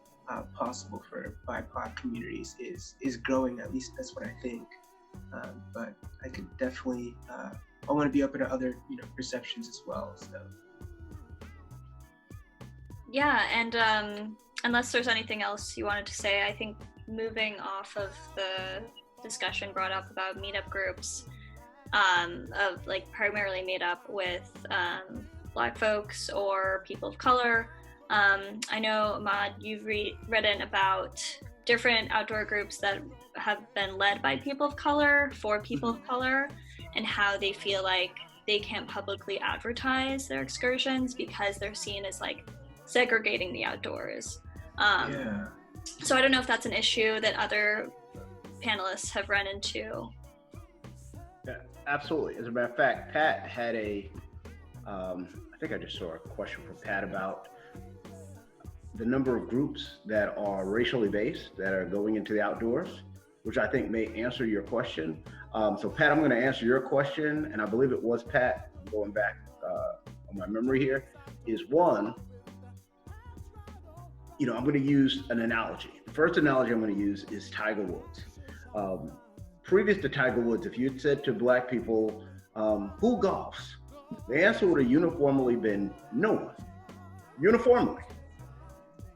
Speaker 3: possible for BIPOC communities is growing. At least that's what I think. But I could definitely, I want to be open to other, perceptions as well. So.
Speaker 1: Yeah, and unless there's anything else you wanted to say, I think moving off of the discussion brought up about meetup groups, of like primarily made up with Black folks or people of color. I know, Amath, you've written about different outdoor groups that have been led by people of color for people of color, and how they feel like they can't publicly advertise their excursions because they're seen as like segregating the outdoors. So I don't know if that's an issue that other panelists have run into.
Speaker 6: Yeah, absolutely. As a matter of fact, Pat had I think I just saw a question from Pat about the number of groups that are racially based that are going into the outdoors, which I think may answer your question. So Pat, I'm going to answer your question, and I believe it was Pat, going back on my memory here, is one, I'm going to use an analogy. The first analogy I'm going to use is Tiger Woods. Previous to Tiger Woods, if you'd said to Black people, who golfs? The answer would have uniformly been no one. Uniformly.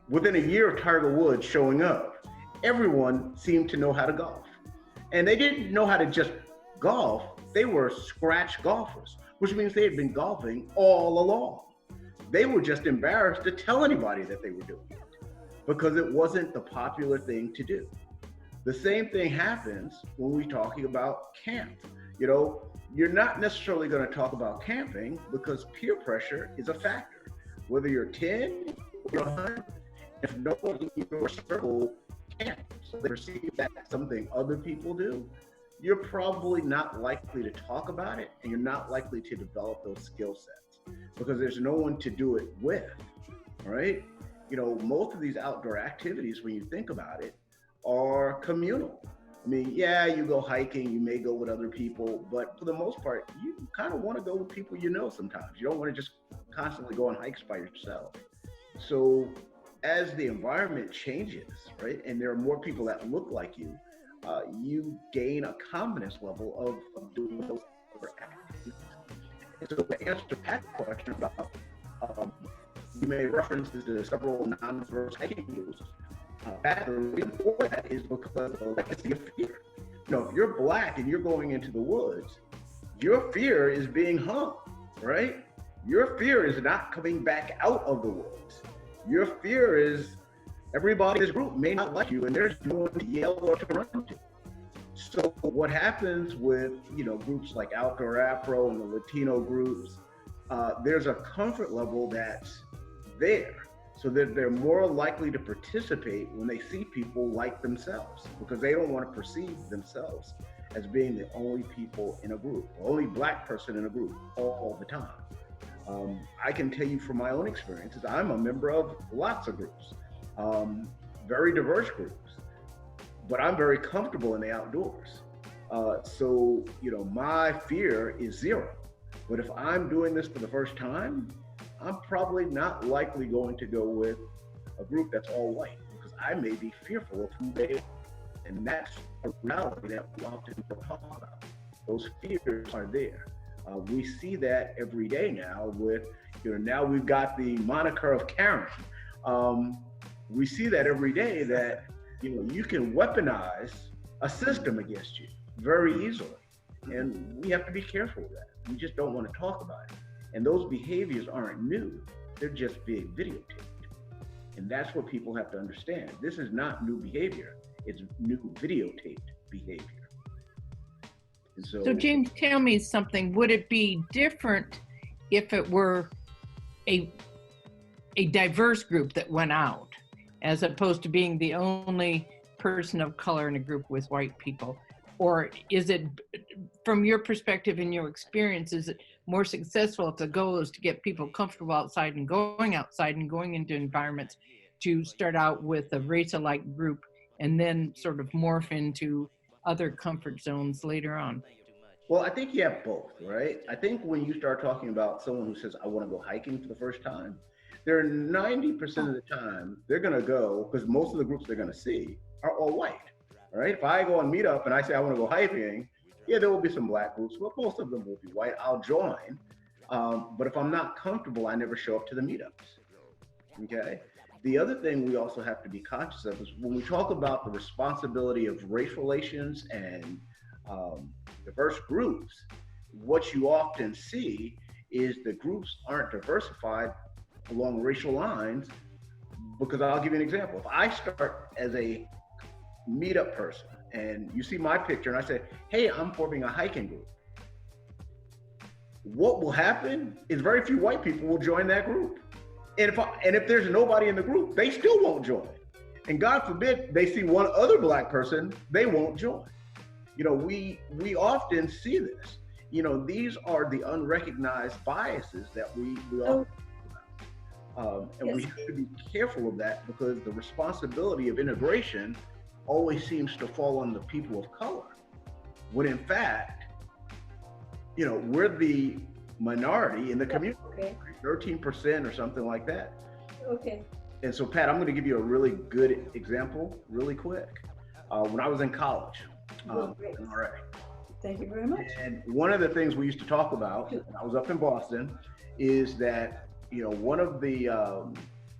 Speaker 6: Within a year of Tiger Woods showing up, everyone seemed to know how to golf. And they didn't know how to just golf, they were scratch golfers, which means they had been golfing all along. They were just embarrassed to tell anybody that they were doing it because it wasn't the popular thing to do. The same thing happens when we're talking about camp. You're not necessarily going to talk about camping because peer pressure is a factor. Whether you're 10 or 100, if no one in your circle camps, so they perceive that something other people do, you're probably not likely to talk about it, and you're not likely to develop those skill sets because there's no one to do it with, right? Most of these outdoor activities, when you think about it, are communal. I mean, yeah, you go hiking, you may go with other people, but for the most part, you kind of want to go with people sometimes. You don't want to just constantly go on hikes by yourself. So as the environment changes, right, and there are more people that look like you, you gain a confidence level of doing those other activities. And so to answer Pat's question about, you made references to several non-diverse hiking groups. The reason for that is because of the legacy of fear. If you're Black and you're going into the woods, your fear is being hung, right? Your fear is not coming back out of the woods. Your fear is everybody in this group may not like you and there's no one to yell or to run to. So what happens with, groups like Outdoor Afro and the Latino groups, there's a comfort level that's there, so that they're more likely to participate when they see people like themselves, because they don't want to perceive themselves as being the only people in a group, the only Black person in a group all the time. I can tell you from my own experiences, I'm a member of lots of groups, very diverse groups, but I'm very comfortable in the outdoors. So, my fear is zero. But if I'm doing this for the first time, I'm probably not likely going to go with a group that's all white because I may be fearful of who they are. And that's a reality that we often don't talk about. Those fears are there. We see that every day now with, now we've got the moniker of Karen. We see that every day that, you can weaponize a system against you very easily. And we have to be careful of that. We just don't want to talk about it. And those behaviors aren't new, they're just being videotaped. And that's what people have to understand. This is not new behavior, it's new videotaped behavior.
Speaker 9: So James, tell me something. Would it be different if it were a diverse group that went out, as opposed to being the only person of color in a group with white people? Or is it, from your perspective and your experience, is it more successful if the goal is to get people comfortable outside and going into environments, to start out with a race-alike group and then sort of morph into other comfort zones later on?
Speaker 6: Well, I think you have both, right? I think when you start talking about someone who says, I want to go hiking for the first time, they're 90% of the time, they're going to go, because most of the groups they're going to see are all white, right? If I go on Meetup and I say I want to go hiking, yeah, there will be some black groups, but most of them will be white. I'll join. But if I'm not comfortable, I never show up to the meetups, okay? The other thing we also have to be conscious of is when we talk about the responsibility of race relations and diverse groups, what you often see is the groups aren't diversified along racial lines, because I'll give you an example. If I start as a meetup person and you see my picture and I say, hey, I'm forming a hiking group, what will happen is very few white people will join that group. And if there's nobody in the group, they still won't join. And God forbid they see one other black person, they won't join. You know, we often see this. You know, these are the unrecognized biases that we all and yes, we have to be careful of that, because the responsibility of integration always seems to fall on the people of color, when in fact, you know, we're the minority in the community, okay. 13% or something like that.
Speaker 10: Okay.
Speaker 6: And so, Pat, I'm going to give you a really good example really quick. When I was in college,
Speaker 10: great. Thank you very much.
Speaker 6: And one of the things we used to talk about when I was up in Boston is that, you know, one of the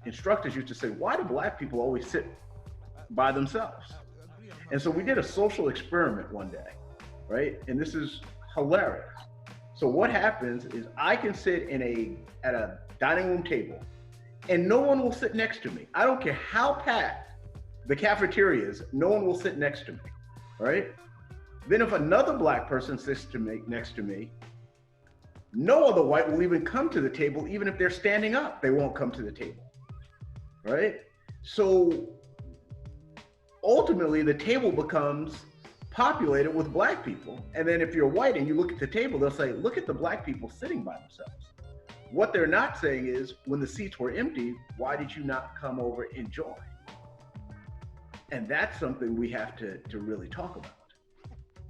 Speaker 6: instructors used to say, why do black people always sit by themselves? And so we did a social experiment one day, right? And this is hilarious. So what happens is I can sit at a dining room table and no one will sit next to me. I don't care how packed the cafeteria is, no one will sit next to me, right? Then if another black person sits next to me, no other white will even come to the table. Even if they're standing up, they won't come to the table, right? So ultimately the table becomes populated with black people. And then if you're white and you look at the table, they'll say, look at the black people sitting by themselves. What they're not saying is, when the seats were empty, why did you not come over and join? And that's something we have to really talk about.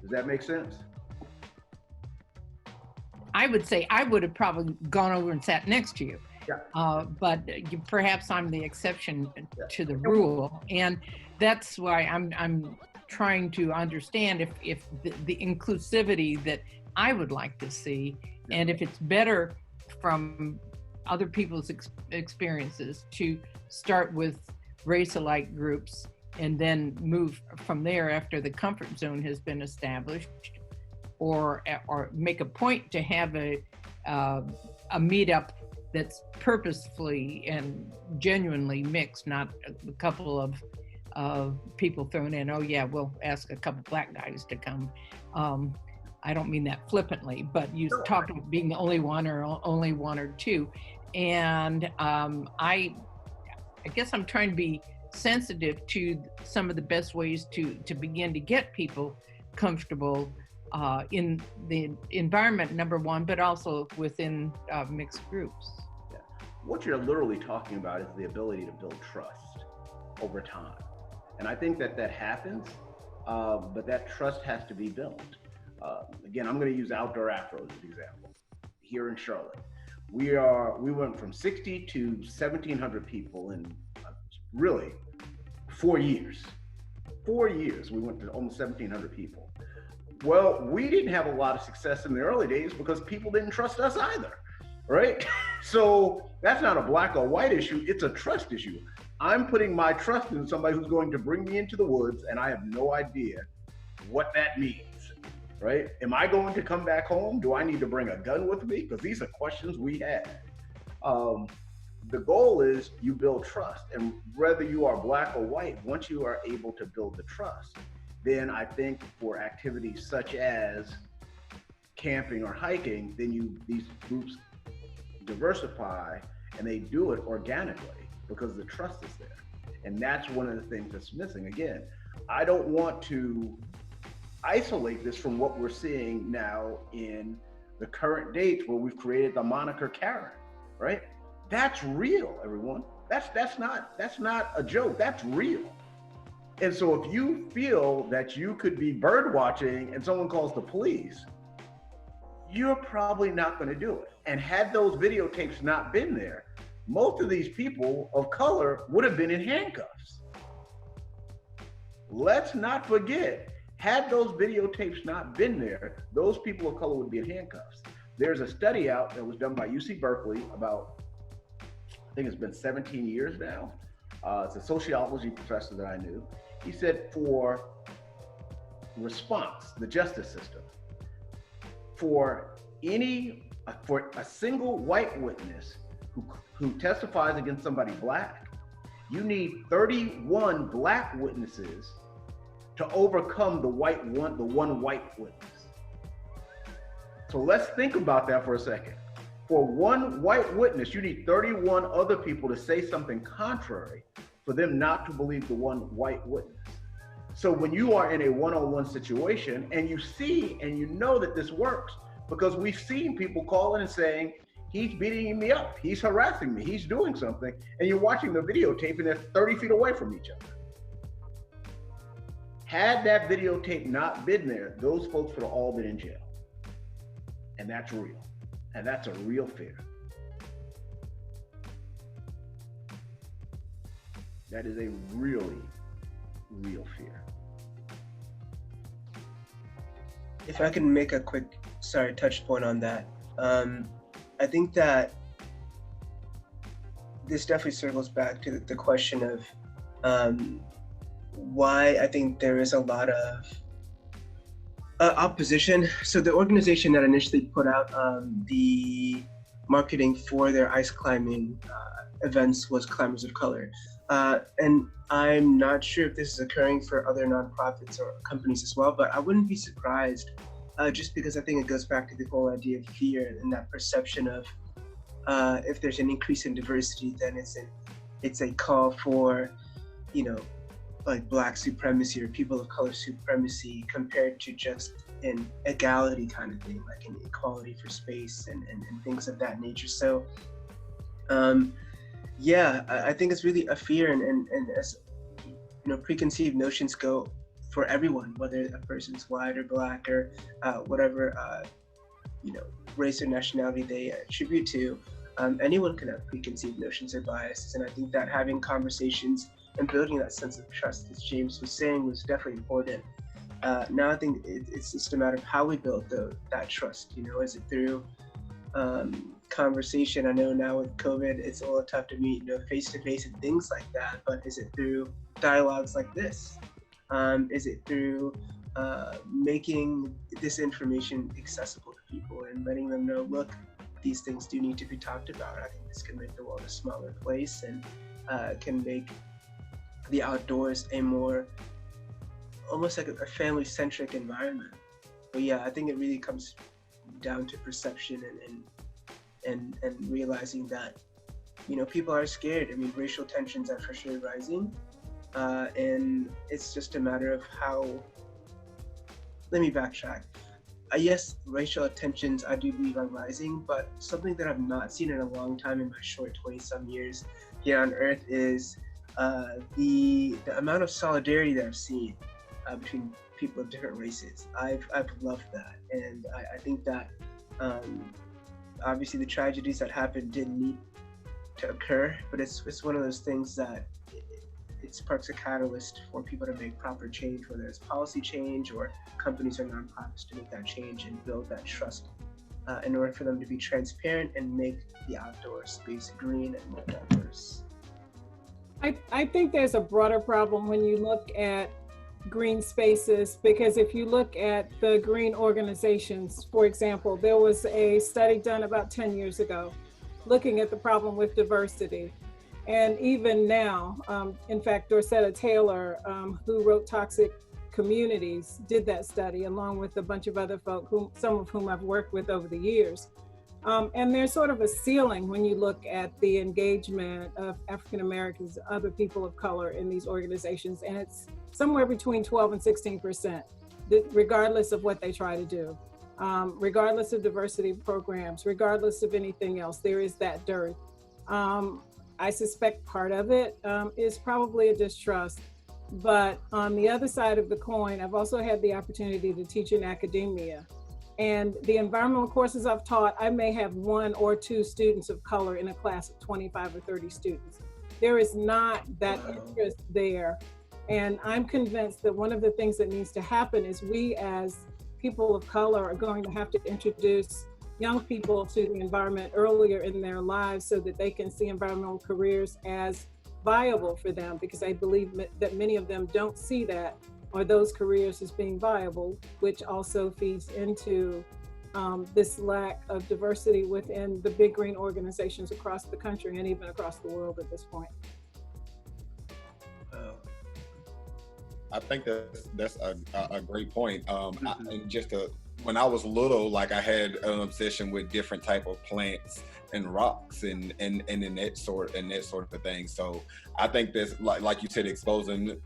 Speaker 6: Does that make sense?
Speaker 9: I would say I would have probably gone over and sat next to you. Yeah. But perhaps I'm the exception to the rule. And that's why I'm trying to understand if the inclusivity that I would like to see, and if it's better from other people's experiences to start with race-alike groups and then move from there after the comfort zone has been established, or make a point to have a meetup that's purposefully and genuinely mixed, not a couple of people thrown in. Oh yeah, we'll ask a couple black guys to come. I don't mean that flippantly, but you talked about being the only one or two. And I guess I'm trying to be sensitive to some of the best ways to begin to get people comfortable in the environment, number one, but also within mixed groups.
Speaker 6: Yeah. What you're literally talking about is the ability to build trust over time. And I think that happens, but that trust has to be built. Again, I'm going to use Outdoor Afro as an example. Here in Charlotte, we went from 60 to 1,700 people in really 4 years. 4 years, we went to almost 1,700 people. Well, we didn't have a lot of success in the early days because people didn't trust us either, right? So that's not a black or white issue, it's a trust issue. I'm putting my trust in somebody who's going to bring me into the woods, and I have no idea what that means, right? Am I going to come back home? Do I need to bring a gun with me? Because these are questions we had. The goal is you build trust, and whether you are black or white, once you are able to build the trust, then I think for activities such as camping or hiking, then these groups diversify and they do it organically because the trust is there. And that's one of the things that's missing. Again, I don't want to isolate this from what we're seeing now in the current dates where we've created the moniker Karen, right? That's real, everyone. That's not a joke, that's real. And so if you feel that you could be bird watching and someone calls the police, you're probably not going to do it. And had those videotapes not been there, most of these people of color would have been in handcuffs. Let's not forget, had those videotapes not been there, those people of color would be in handcuffs. There's a study out that was done by UC Berkeley about, I think it's been 17 years now. It's a sociology professor that I knew. He said for response, the justice system, for a single white witness who testifies against somebody black, you need 31 black witnesses to overcome the one white witness. So let's think about that for a second. For one white witness, you need 31 other people to say something contrary for them not to believe the one white witness. So when you are in a one-on-one situation and you see and you know that this works, because we've seen people calling and saying, he's beating me up, he's harassing me, he's doing something, and you're watching the videotape and they're 30 feet away from each other. Had that videotape not been there, those folks would have all been in jail. And that's real. And that's a real fear. That is a really real fear.
Speaker 3: If I can make a quick, touch point on that. I think that this definitely circles back to the question of why I think there is a lot of opposition. So the organization that initially put out the marketing for their ice climbing events was Climbers of Color. And I'm not sure if this is occurring for other nonprofits or companies as well, but I wouldn't be surprised just because I think it goes back to the whole idea of fear and that perception of if there's an increase in diversity, then it's a call for, like Black supremacy or people of color supremacy compared to just an equality kind of thing, like an equality for space and things of that nature. So yeah, I think it's really a fear, and as preconceived notions go for everyone, whether a person's white or Black or whatever race or nationality they attribute to. Anyone can have preconceived notions or biases, and I think that having conversations and building that sense of trust, as James was saying, was definitely important. Now I think it's just a matter of how we build that trust. Is it through conversation? I know now with COVID, it's a little tough to meet, face-to-face and things like that, but is it through dialogues like this? Is it through making this information accessible to people and letting them know, look, these things do need to be talked about. I think this can make the world a smaller place and can make the outdoors a more, almost like a family-centric environment. But yeah, I think it really comes down to perception and realizing that, people are scared. I mean, racial tensions are for sure rising. And it's just a matter of how, let me backtrack. Yes, racial tensions, I do believe are rising, but something that I've not seen in a long time in my short 20-some years here on Earth is the amount of solidarity that I've seen between people of different races. I've loved that, and I think that obviously the tragedies that happened didn't need to occur, but it's one of those things that it sparks a catalyst for people to make proper change, whether it's policy change or companies or nonprofits to make that change and build that trust in order for them to be transparent and make the outdoor space green and more diverse.
Speaker 7: I think there's a broader problem when you look at green spaces, because if you look at the green organizations, for example, there was a study done about 10 years ago looking at the problem with diversity. And even now, in fact, Dorcetta Taylor, who wrote Toxic communities did that study, along with a bunch of other folk, some of whom I've worked with over the years. And there's sort of a ceiling when you look at the engagement of African Americans, other people of color in these organizations, and it's somewhere between 12 and 16%, regardless of what they try to do, regardless of diversity programs, regardless of anything else. There is that dearth. I suspect part of it is probably a distrust. But on the other side of the coin, I've also had the opportunity to teach in academia. And the environmental courses I've taught, I may have 1 or 2 students of color in a class of 25 or 30 students. There is not that interest there. And I'm convinced that one of the things that needs to happen is we as people of color are going to have to introduce young people to the environment earlier in their lives so that they can see environmental careers as viable for them, because I believe that many of them don't see that or those careers as being viable, which also feeds into this lack of diversity within the big green organizations across the country and even across the world at this point.
Speaker 2: I think that's a great point. When I was little, like I had an obsession with different type of plants and rocks and in that sort of thing. So I think that's like you said, exposing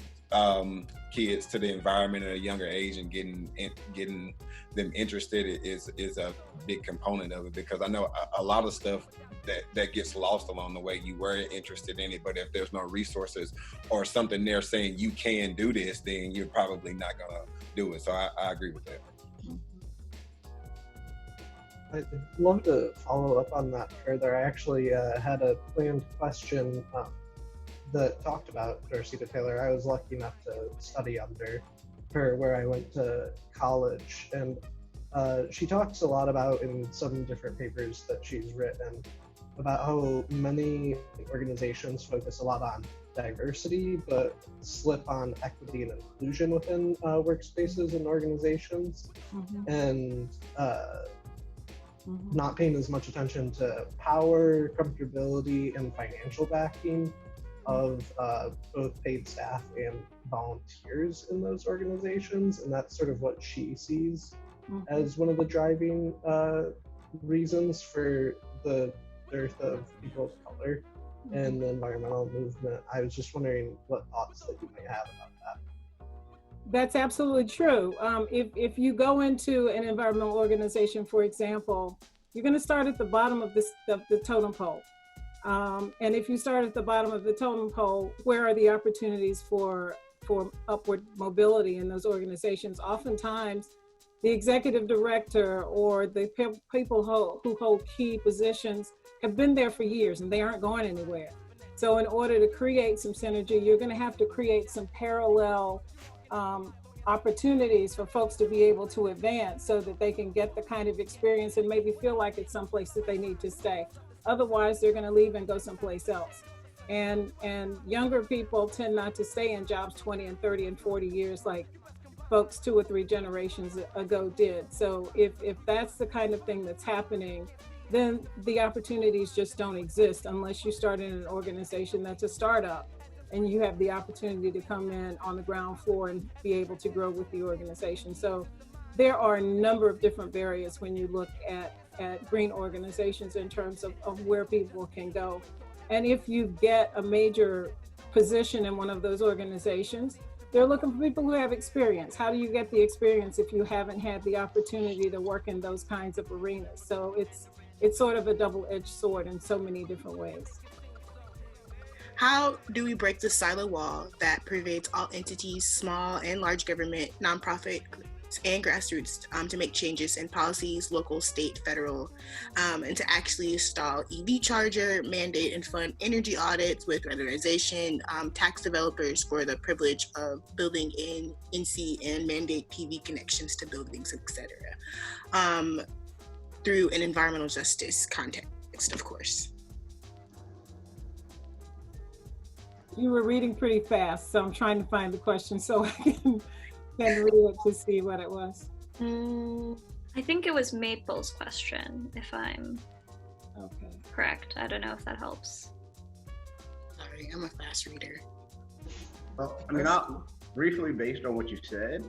Speaker 2: kids to the environment at a younger age and getting them interested is a big component of it, because I know a lot of stuff that gets lost along the way. You were interested in it, but if there's no resources or something there saying you can do this, then you're probably not gonna do it. So I agree with that.
Speaker 4: I'd love to follow up on that further. I actually had a planned question that talked about Dorcita Taylor. I was lucky enough to study under her where I went to college, and she talks a lot about, in some different papers that she's written, about how many organizations focus a lot on diversity but slip on equity and inclusion within workspaces and organizations, and not paying as much attention to power, comfortability, and financial backing of both paid staff and volunteers in those organizations. And that's sort of what she sees as one of the driving reasons for the dearth of people of color in the environmental movement. I was just wondering what thoughts that you may have about that.
Speaker 7: That's absolutely true. If you go into an environmental organization, for example, you're going to start at the bottom of the totem pole. And if you start at the bottom of the totem pole, where are the opportunities for upward mobility in those organizations? Oftentimes, the executive director or the people who hold key positions have been there for years and they aren't going anywhere. So in order to create some synergy, you're going to have to create some parallel opportunities for folks to be able to advance so that they can get the kind of experience and maybe feel like it's someplace that they need to stay. Otherwise, they're going to leave and go someplace else. And younger people tend not to stay in jobs 20 and 30 and 40 years like folks 2 or 3 generations ago did. So if that's the kind of thing that's happening, then the opportunities just don't exist unless you start in an organization that's a startup and you have the opportunity to come in on the ground floor and be able to grow with the organization. So there are a number of different barriers when you look at green organizations in terms of where people can go. And if you get a major position in one of those organizations, they're looking for people who have experience. How do you get the experience if you haven't had the opportunity to work in those kinds of arenas? So it's sort of a double-edged sword in so many different ways.
Speaker 5: How do we break the silo wall that pervades all entities, small and large government, nonprofit, and grassroots to make changes in policies, local, state, federal, and to actually install EV charger, mandate and fund energy audits with weatherization, tax developers for the privilege of building in NC and mandate PV connections to buildings, etc. Through an environmental justice context, of course.
Speaker 7: You were reading pretty fast, so I'm trying to find the question so I can read it to see what it was.
Speaker 1: I think it was Maple's question, if I'm
Speaker 7: okay.
Speaker 1: Correct. I don't know if that helps.
Speaker 5: Sorry, I'm a fast reader.
Speaker 11: Well, I mean,
Speaker 6: briefly based on what you said,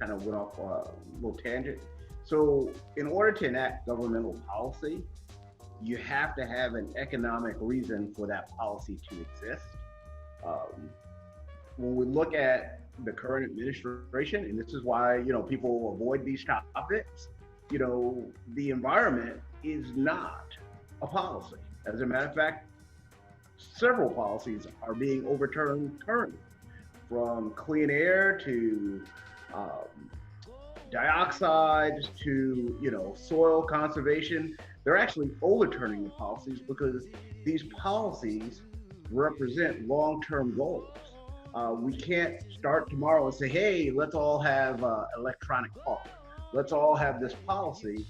Speaker 6: kind of went off a little tangent. So in order to enact governmental policy, you have to have an economic reason for that policy to exist. When we look at the current administration, and this is why, people avoid these topics, the environment is not a policy. As a matter of fact, several policies are being overturned currently, from clean air to dioxides to soil conservation. They're actually overturning the policies because these policies represent long-term goals. We can't start tomorrow and say, hey, let's all have electronic cars. Let's all have this policy.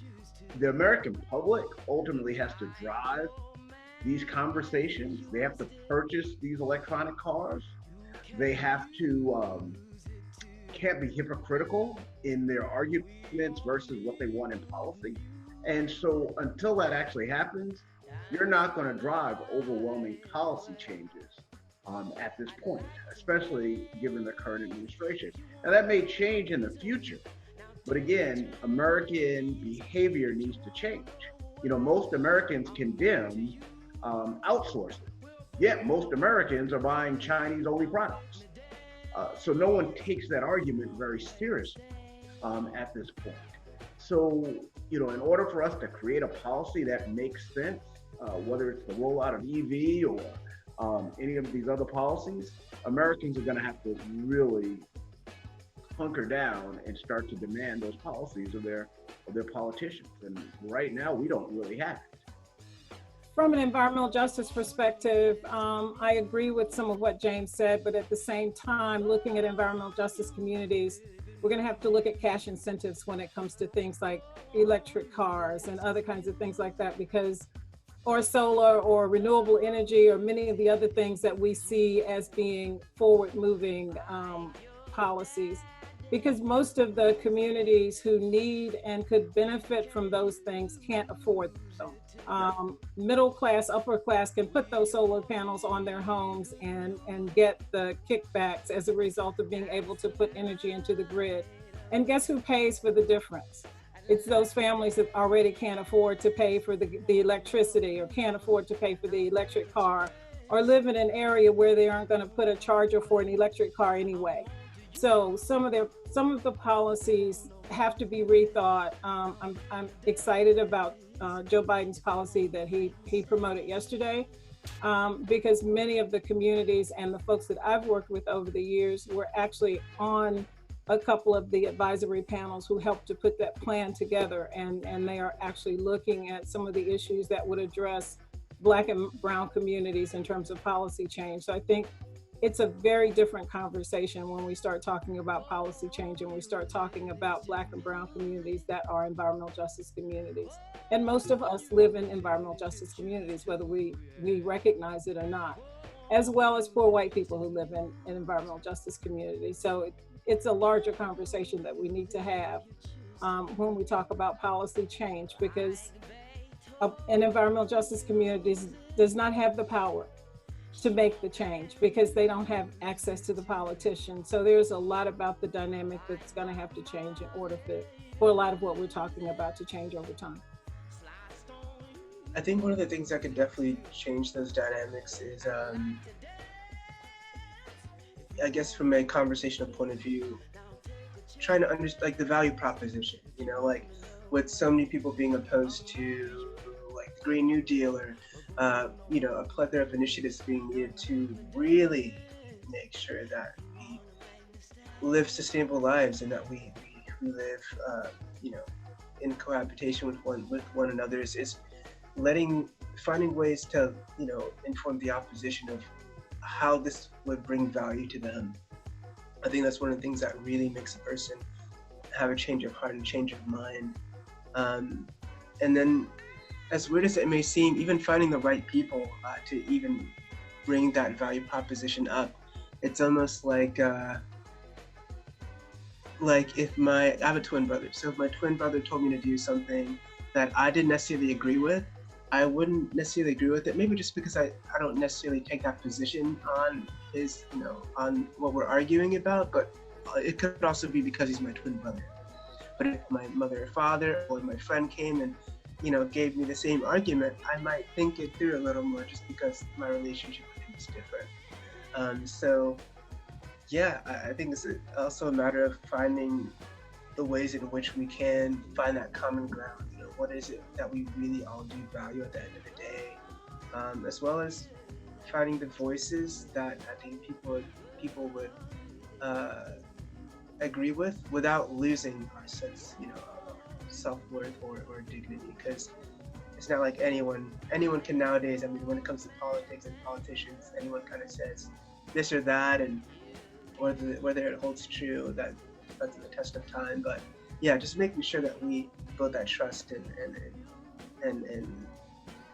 Speaker 6: The American public ultimately has to drive these conversations. They have to purchase these electronic cars. They have to, can't be hypocritical in their arguments versus what they want in policy. And so until that actually happens, you're not going to drive overwhelming policy changes at this point, especially given the current administration. Now that may change in the future, but again, American behavior needs to change. Most Americans condemn outsourcing, yet most Americans are buying Chinese-only products. So no one takes that argument very seriously at this point. So, in order for us to create a policy that makes sense, whether it's the rollout of EV or any of these other policies, Americans are going to have to really hunker down and start to demand those policies of their politicians. And right now, we don't really have it.
Speaker 7: From an environmental justice perspective, I agree with some of what James said, but at the same time, looking at environmental justice communities, we're going to have to look at cash incentives when it comes to things like electric cars and other kinds of things like that, or solar or renewable energy or many of the other things that we see as being forward-moving policies. Because most of the communities who need and could benefit from those things can't afford them. Middle class, upper class can put those solar panels on their homes and get the kickbacks as a result of being able to put energy into the grid. And guess who pays for the difference? It's those families that already can't afford to pay for the electricity, or can't afford to pay for the electric car, or live in an area where they aren't going to put a charger for an electric car anyway. So some of the policies have to be rethought. I'm excited about Joe Biden's policy that he promoted yesterday, because many of the communities and the folks that I've worked with over the years were actually on a couple of the advisory panels who helped to put that plan together, and they are actually looking at some of the issues that would address Black and brown communities in terms of policy change. So I think it's a very different conversation when we start talking about policy change and we start talking about Black and brown communities that are environmental justice communities. And most of us live in environmental justice communities, whether we recognize it or not, as well as poor white people who live in environmental justice communities. So it's a larger conversation that we need to have when we talk about policy change, because an environmental justice community does not have the power to make the change because they don't have access to the politicians. So there's a lot about the dynamic that's going to have to change in order for a lot of what we're talking about to change over time.
Speaker 3: I think one of the things that could definitely change those dynamics is, I guess from a conversational point of view, trying to understand like the value proposition, like with so many people being opposed to like the Green New Deal or a plethora of initiatives being needed to really make sure that we live sustainable lives and that we live, in cohabitation with one another is finding ways to, inform the opposition of how this would bring value to them. I think that's one of the things that really makes a person have a change of heart and change of mind. And then, as weird as it may seem, even finding the right people to even bring that value proposition up, it's almost like if I have a twin brother. So if my twin brother told me to do something that I didn't necessarily agree with, I wouldn't necessarily agree with it. Maybe just because I don't necessarily take that position on his, on what we're arguing about, but it could also be because he's my twin brother. But if my mother or father or my friend came and, gave me the same argument, I might think it through a little more just because my relationship with him is different. So yeah, I think it's also a matter of finding the ways in which we can find that common ground. What is it that we really all do value at the end of the day, as well as finding the voices that I think people would agree with without losing our sense, of self-worth or dignity. Because it's not like anyone can nowadays. I mean, when it comes to politics and politicians, anyone kind of says this or that, and whether it holds true, that's the test of time. But yeah, just making sure that we build that trust and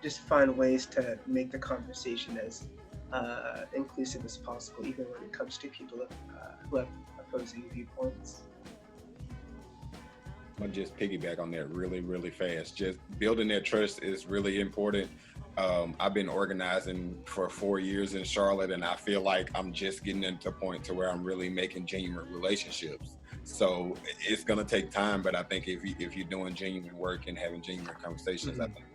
Speaker 3: just find ways to make the conversation as inclusive as possible, even when it comes to people who have opposing viewpoints.
Speaker 2: I'm gonna just piggyback on that really, really fast. Just building that trust is really important. I've been organizing for 4 years in Charlotte, and I feel like I'm just getting to a point to where I'm really making genuine relationships. So it's gonna take time, but I think if you're doing genuine work and having genuine conversations, I think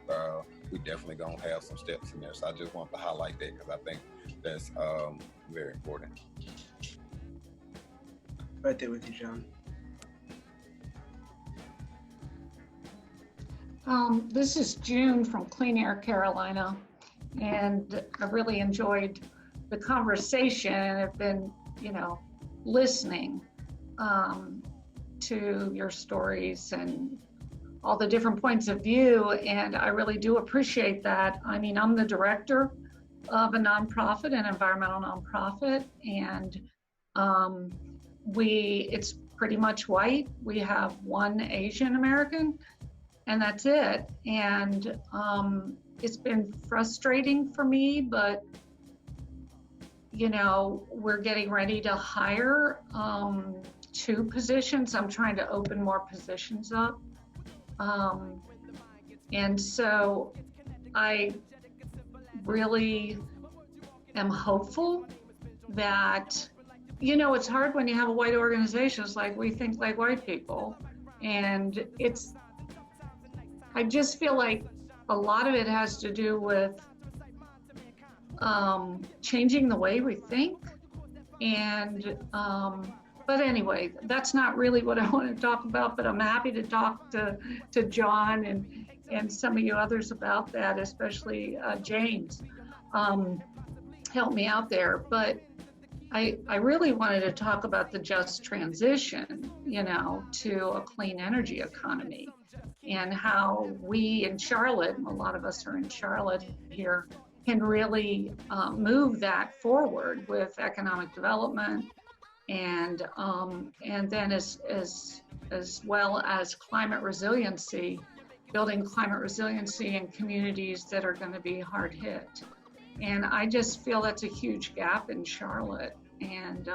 Speaker 2: we definitely gonna have some steps in there. So I just want to highlight that because I think that's very important.
Speaker 3: Right there with you, John.
Speaker 11: This is June from Clean Air, Carolina, and I really enjoyed the conversation. I've been, listening to your stories and all the different points of view, and I really do appreciate that. I mean, I'm the director of a nonprofit, an environmental nonprofit, and it's pretty much white. We have one Asian American, and that's it. And it's been frustrating for me, but we're getting ready to hire 2 positions. I'm trying to open more positions up. And so I really am hopeful that, it's hard when you have a white organization. It's like we think like white people. And I just feel like a lot of it has to do with changing the way we think. And, but anyway, that's not really what I want to talk about, but I'm happy to talk to John and some of you others about that, especially James. Help me out there. But I really wanted to talk about the just transition, to a clean energy economy, and how we in Charlotte, and a lot of us are in Charlotte here, can really move that forward with economic development, and then as well as climate resiliency, building climate resiliency in communities that are going to be hard hit. And I just feel that's a huge gap in Charlotte, and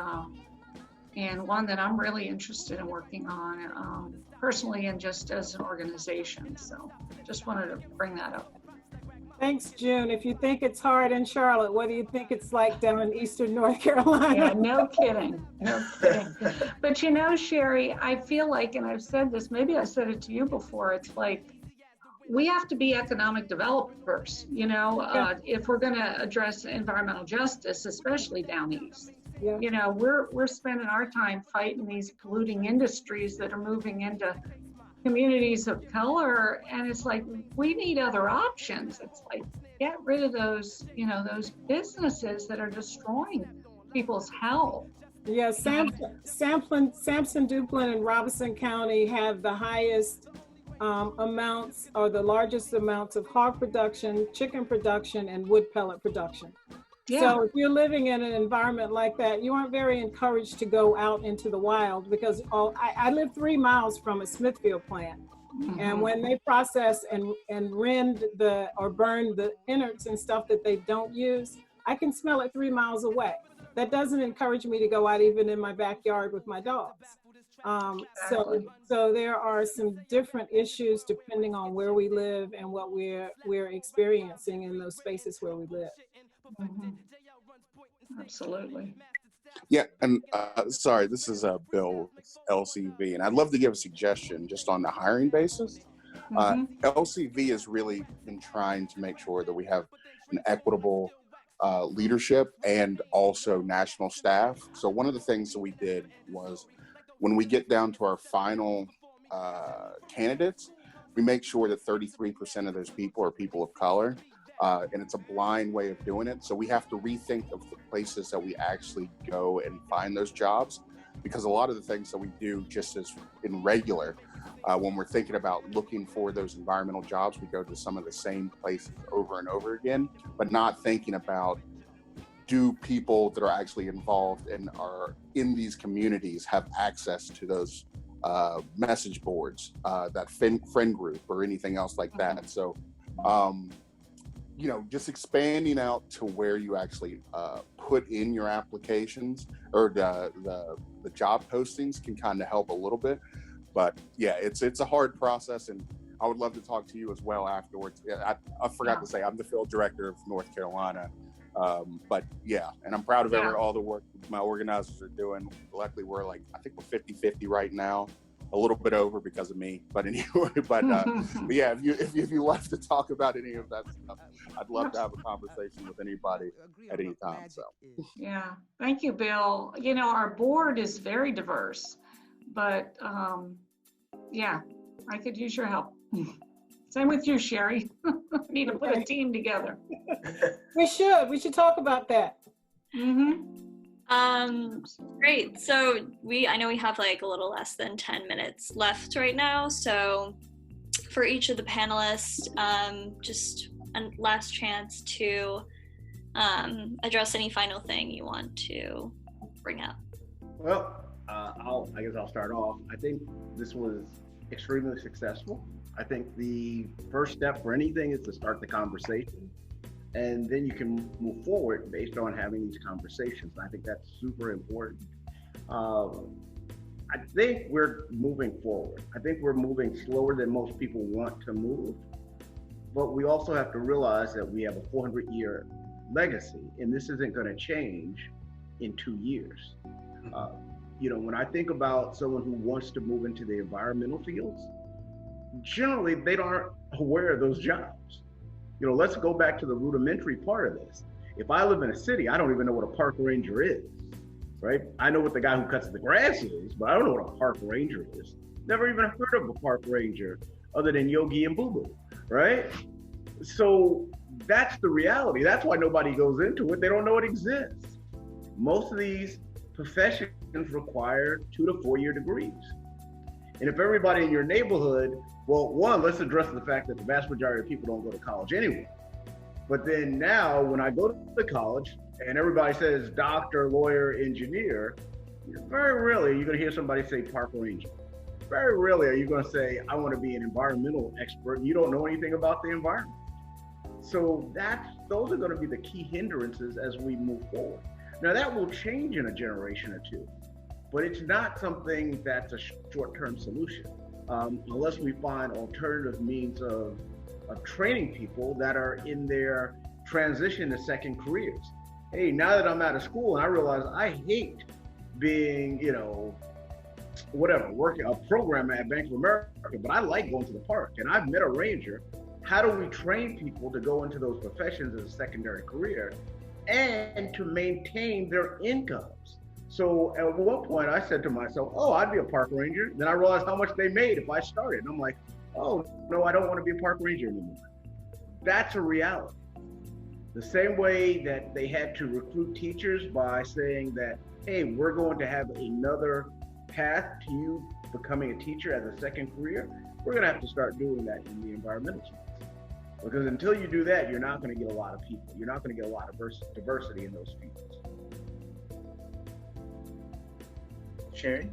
Speaker 11: one that I'm really interested in working on personally and just as an organization. So just wanted to bring that up.
Speaker 7: Thanks, June. If you think it's hard in Charlotte, what do you think it's like down in Eastern North Carolina?
Speaker 11: Yeah, no kidding. No kidding. But Sherry, I feel like, and I've said this, maybe I said it to you before, it's like, we have to be economic developers, if we're going to address environmental justice, especially down east. Yeah. We're spending our time fighting these polluting industries that are moving into communities of color, and it's like, we need other options. It's like, get rid of those, those businesses that are destroying people's health.
Speaker 7: Yeah, Sampson, Duplin, and Robeson County have the highest amounts, or the largest amounts of hog production, chicken production, and wood pellet production. Yeah. So if you're living in an environment like that, you aren't very encouraged to go out into the wild, because I live 3 miles from a Smithfield plant. Mm-hmm. And when they process and rend or burn the innards and stuff that they don't use, I can smell it 3 miles away. That doesn't encourage me to go out even in my backyard with my dogs. So there are some different issues depending on where we live and what we're experiencing in those spaces where we live.
Speaker 11: Mm-hmm. Absolutely.
Speaker 12: Yeah, and sorry, this is Bill with LCV, and I'd love to give a suggestion just on the hiring basis. LCV has really been trying to make sure that we have an equitable leadership and also national staff. So one of the things that we did was when we get down to our final candidates, we make sure that 33% of those people are people of color. And it's a blind way of doing it. So we have to rethink of the places that we actually go and find those jobs, because a lot of the things that we do just as in regular, when we're thinking about looking for those environmental jobs, we go to some of the same places over and over again, but not thinking about, do people that are actually involved and are in these communities have access to those message boards, that friend group or anything else like that. So, you know, just expanding out to where you actually put in your applications or the job postings can kind of help a little bit. But yeah, it's a hard process, and I would love to talk to you as well afterwards. I forgot to say, I'm the field director of North Carolina. But yeah, and I'm proud of all the work my organizers are doing. Luckily, we're like, I think we're 50-50 right now. A little bit over because of me, but anyway, but yeah, if you love to talk about any of that stuff, I'd love to have a conversation with anybody at any time. So
Speaker 11: yeah, thank you, Bill. You know, our board is very diverse, but yeah, I could use your help. Same with you, Sherry. We need to put a team together.
Speaker 7: We should talk about that.
Speaker 1: Great. So I know we have like a little less than 10 minutes left right now. So for each of the panelists, just a last chance to address any final thing you want to bring up.
Speaker 6: Well, I guess I'll start off. I think this was extremely successful. I think the first step for anything is to start the conversation. And then you can move forward based on having these conversations. I think that's super important. I think we're moving forward. I think we're moving slower than most people want to move. But we also have to realize that we have a 400-year legacy, and this isn't going to change in 2 years. You know, when I think about someone who wants to move into the environmental fields, generally they aren't aware of those jobs. You know, let's go back to the rudimentary part of this. If I live in a city, I don't even know what a park ranger is, right? I know what the guy who cuts the grass is, but I don't know what a park ranger is. Never even heard of a park ranger other than Yogi and Boo Boo, right? So that's the reality. That's why nobody goes into it. They don't know it exists. Most of these professions require 2 to 4 year degrees. And if everybody in your neighborhood, well, one, let's address the fact that the vast majority of people don't go to college anyway. But then now when I go to college and everybody says doctor, lawyer, engineer, very rarely you're gonna hear somebody say park ranger. Very rarely are you gonna say, I wanna be an environmental expert, and you don't know anything about the environment. So those are gonna be the key hindrances as we move forward. Now that will change in a generation or two, but it's not something that's a short-term solution. Unless we find alternative means of training people that are in their transition to second careers. Hey, now that I'm out of school and I realize I hate being, you know, whatever, working a programmer at Bank of America, but I like going to the park and I've met a ranger. How do we train people to go into those professions as a secondary career and to maintain their incomes? So at one point I said to myself, oh, I'd be a park ranger. Then I realized how much they made if I started. And I'm like, oh, no, I don't want to be a park ranger anymore. That's a reality. The same way that they had to recruit teachers by saying that, hey, we're going to have another path to you becoming a teacher as a second career, we're going to have to start doing that in the environmental fields. Because until you do that, you're not going to get a lot of people. You're not going to get a lot of diversity in those fields.
Speaker 3: Sherry?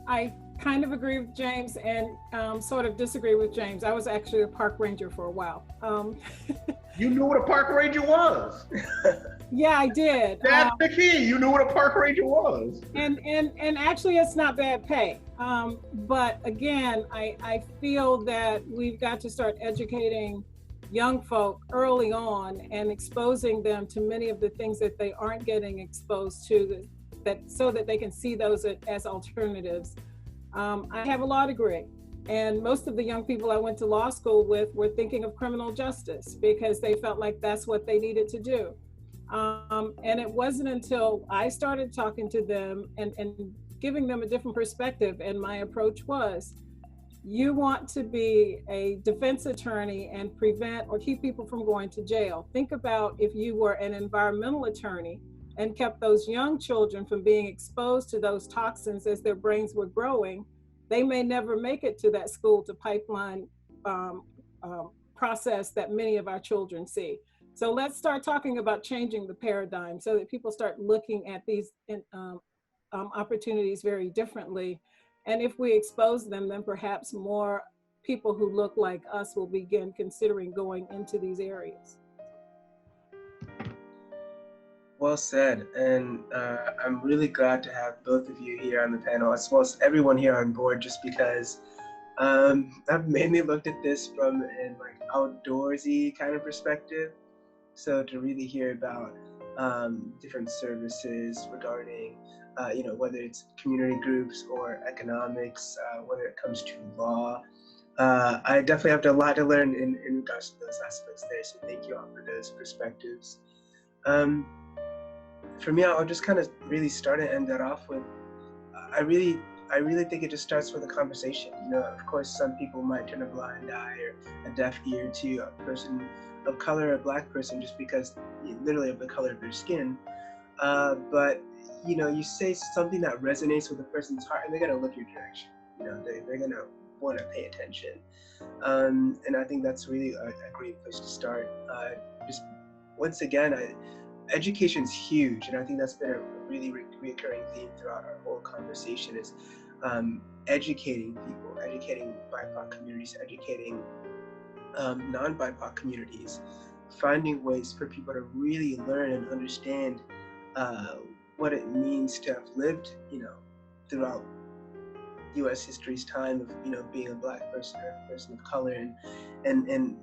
Speaker 7: I kind of agree with James and sort of disagree with James. I was actually a park ranger for a while.
Speaker 6: You knew what a park ranger was.
Speaker 7: Yeah, I did.
Speaker 6: That's the key. You knew what a park ranger was.
Speaker 7: And actually, it's not bad pay. But again, I feel that we've got to start educating young folk early on and exposing them to many of the things that they aren't getting exposed to, so that they can see those as alternatives. I have a law degree, and most of the young people I went to law school with were thinking of criminal justice because they felt like that's what they needed to do. And it wasn't until I started talking to them and giving them a different perspective, and my approach was, you want to be a defense attorney and prevent or keep people from going to jail. Think about if you were an environmental attorney and kept those young children from being exposed to those toxins as their brains were growing. They may never make it to that school to pipeline process that many of our children see. So let's start talking about changing the paradigm so that people start looking at these opportunities very differently. And if we expose them, then perhaps more people who look like us will begin considering going into these areas.
Speaker 3: Well said. And I'm really glad to have both of you here on the panel, as well as everyone here on board, just because I've mainly looked at this from an outdoorsy kind of perspective. So to really hear about different services regarding, whether it's community groups or economics, whether it comes to law, I definitely have a lot to learn in regards to those aspects there. So thank you all for those perspectives. For me, I'll just kind of really start and end that off with, I really think it just starts with a conversation. Of course, some people might turn a blind eye or a deaf ear to a person of color, a Black person, just because literally of the color of their skin. But you say something that resonates with a person's heart, and they're gonna look your direction. They're gonna want to pay attention. And I think that's really a great place to start. Just once again, education's huge, and I think that's been a really recurring theme throughout our whole conversation is educating people, educating BIPOC communities, educating non-BIPOC communities, finding ways for people to really learn and understand what it means to have lived, throughout U.S. history's time of, being a Black person or a person of color, and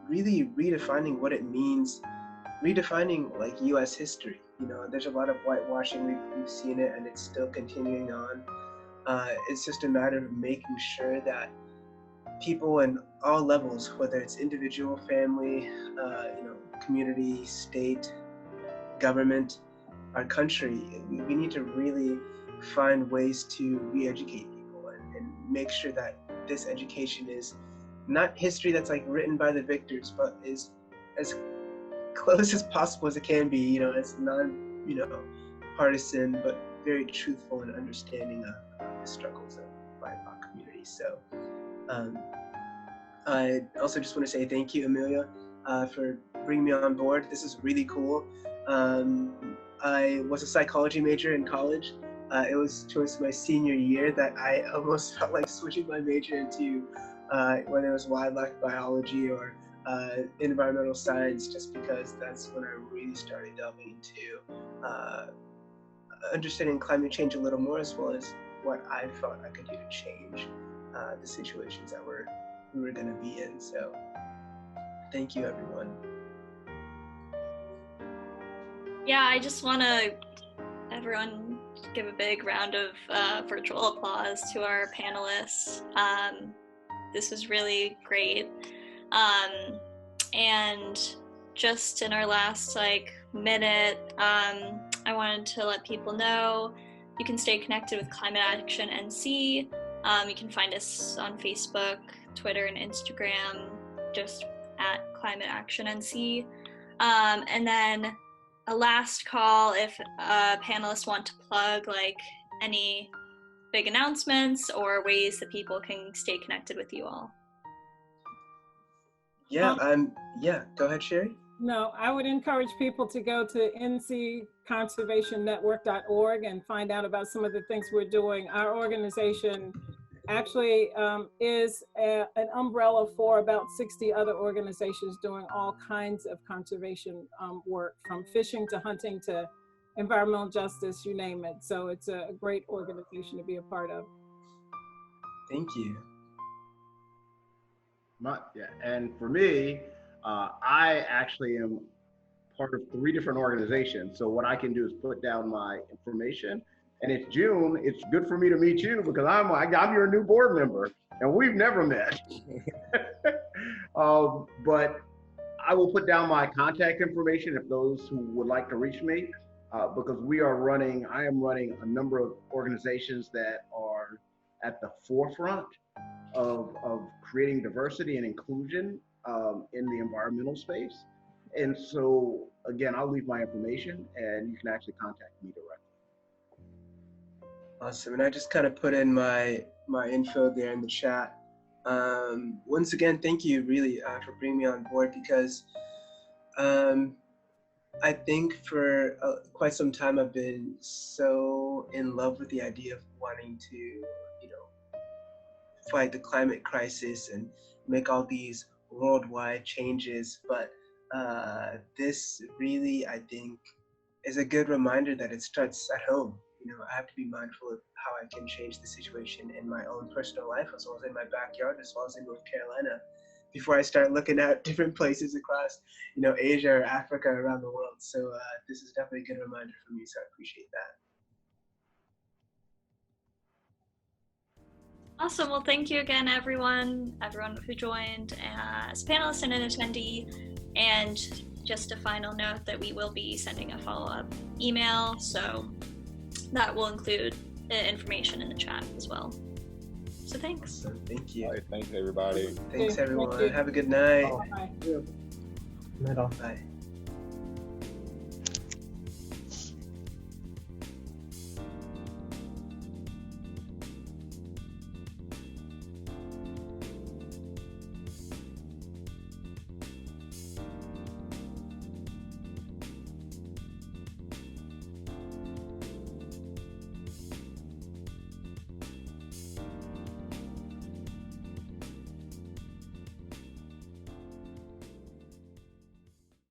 Speaker 3: really redefining what it means, redefining U.S. history. There's a lot of whitewashing, we've seen it, and it's still continuing on. It's just a matter of making sure that people in all levels, whether it's individual, family, community, state, government, our country, we need to really find ways to re-educate people and make sure that this education is not history that's written by the victors, but is as close as possible as it can be, it's non-partisan, but very truthful and understanding of the struggles of BIPOC communities. So I also just want to say thank you, Amelia, for bringing me on board. This is really cool. I was a psychology major in college. It was towards my senior year that I almost felt like switching my major into whether it was wildlife biology or environmental science, just because that's when I really started delving into understanding climate change a little more, as well as what I thought I could do to change the situations that we were going to be in. So thank you, everyone.
Speaker 1: Yeah, I just want to everyone give a big round of virtual applause to our panelists. This was really great. And just in our last minute, I wanted to let people know you can stay connected with Climate Action NC. You can find us on Facebook, Twitter, and Instagram, just at Climate Action NC. And then a last call if panelists want to plug any big announcements or ways that people can stay connected with you all.
Speaker 3: Yeah, go ahead, Sherry.
Speaker 7: No, I would encourage people to go to ncconservationnetwork.org and find out about some of the things we're doing. Our organization actually is an umbrella for about 60 other organizations doing all kinds of conservation work, from fishing to hunting to environmental justice, you name it. So it's a great organization to be a part of.
Speaker 3: Thank you.
Speaker 6: Yeah, and for me, I actually am part of 3 different organizations. So what I can do is put down my information. And it's June. It's good for me to meet you because I'm your new board member, and we've never met. But I will put down my contact information if those who would like to reach me, because I am running a number of organizations that are at the forefront of creating diversity and inclusion in the environmental space. And so, again, I'll leave my information and you can actually contact me directly.
Speaker 3: Awesome. And I just kind of put in my info there in the chat. Once again, thank you really for bringing me on board, because I think for quite some time I've been so in love with the idea of wanting to, fight the climate crisis and make all these worldwide changes. But this really, I think, is a good reminder that it starts at home. I have to be mindful of how I can change the situation in my own personal life, as well as in my backyard, as well as in North Carolina, before I start looking at different places across, Asia or Africa, around the world. So this is definitely a good reminder for me, so I appreciate that.
Speaker 1: Awesome. Well, thank you again, everyone who joined as panelist and an attendee. And just a final note that we will be sending a follow-up email, so that will include the information in the chat as well. So thanks.
Speaker 3: Awesome. Thank you.
Speaker 2: All right, thanks, everybody.
Speaker 3: Thanks, everyone.
Speaker 7: Thank you.
Speaker 3: Have a good night.
Speaker 7: Bye.
Speaker 4: Good night all.
Speaker 3: Bye.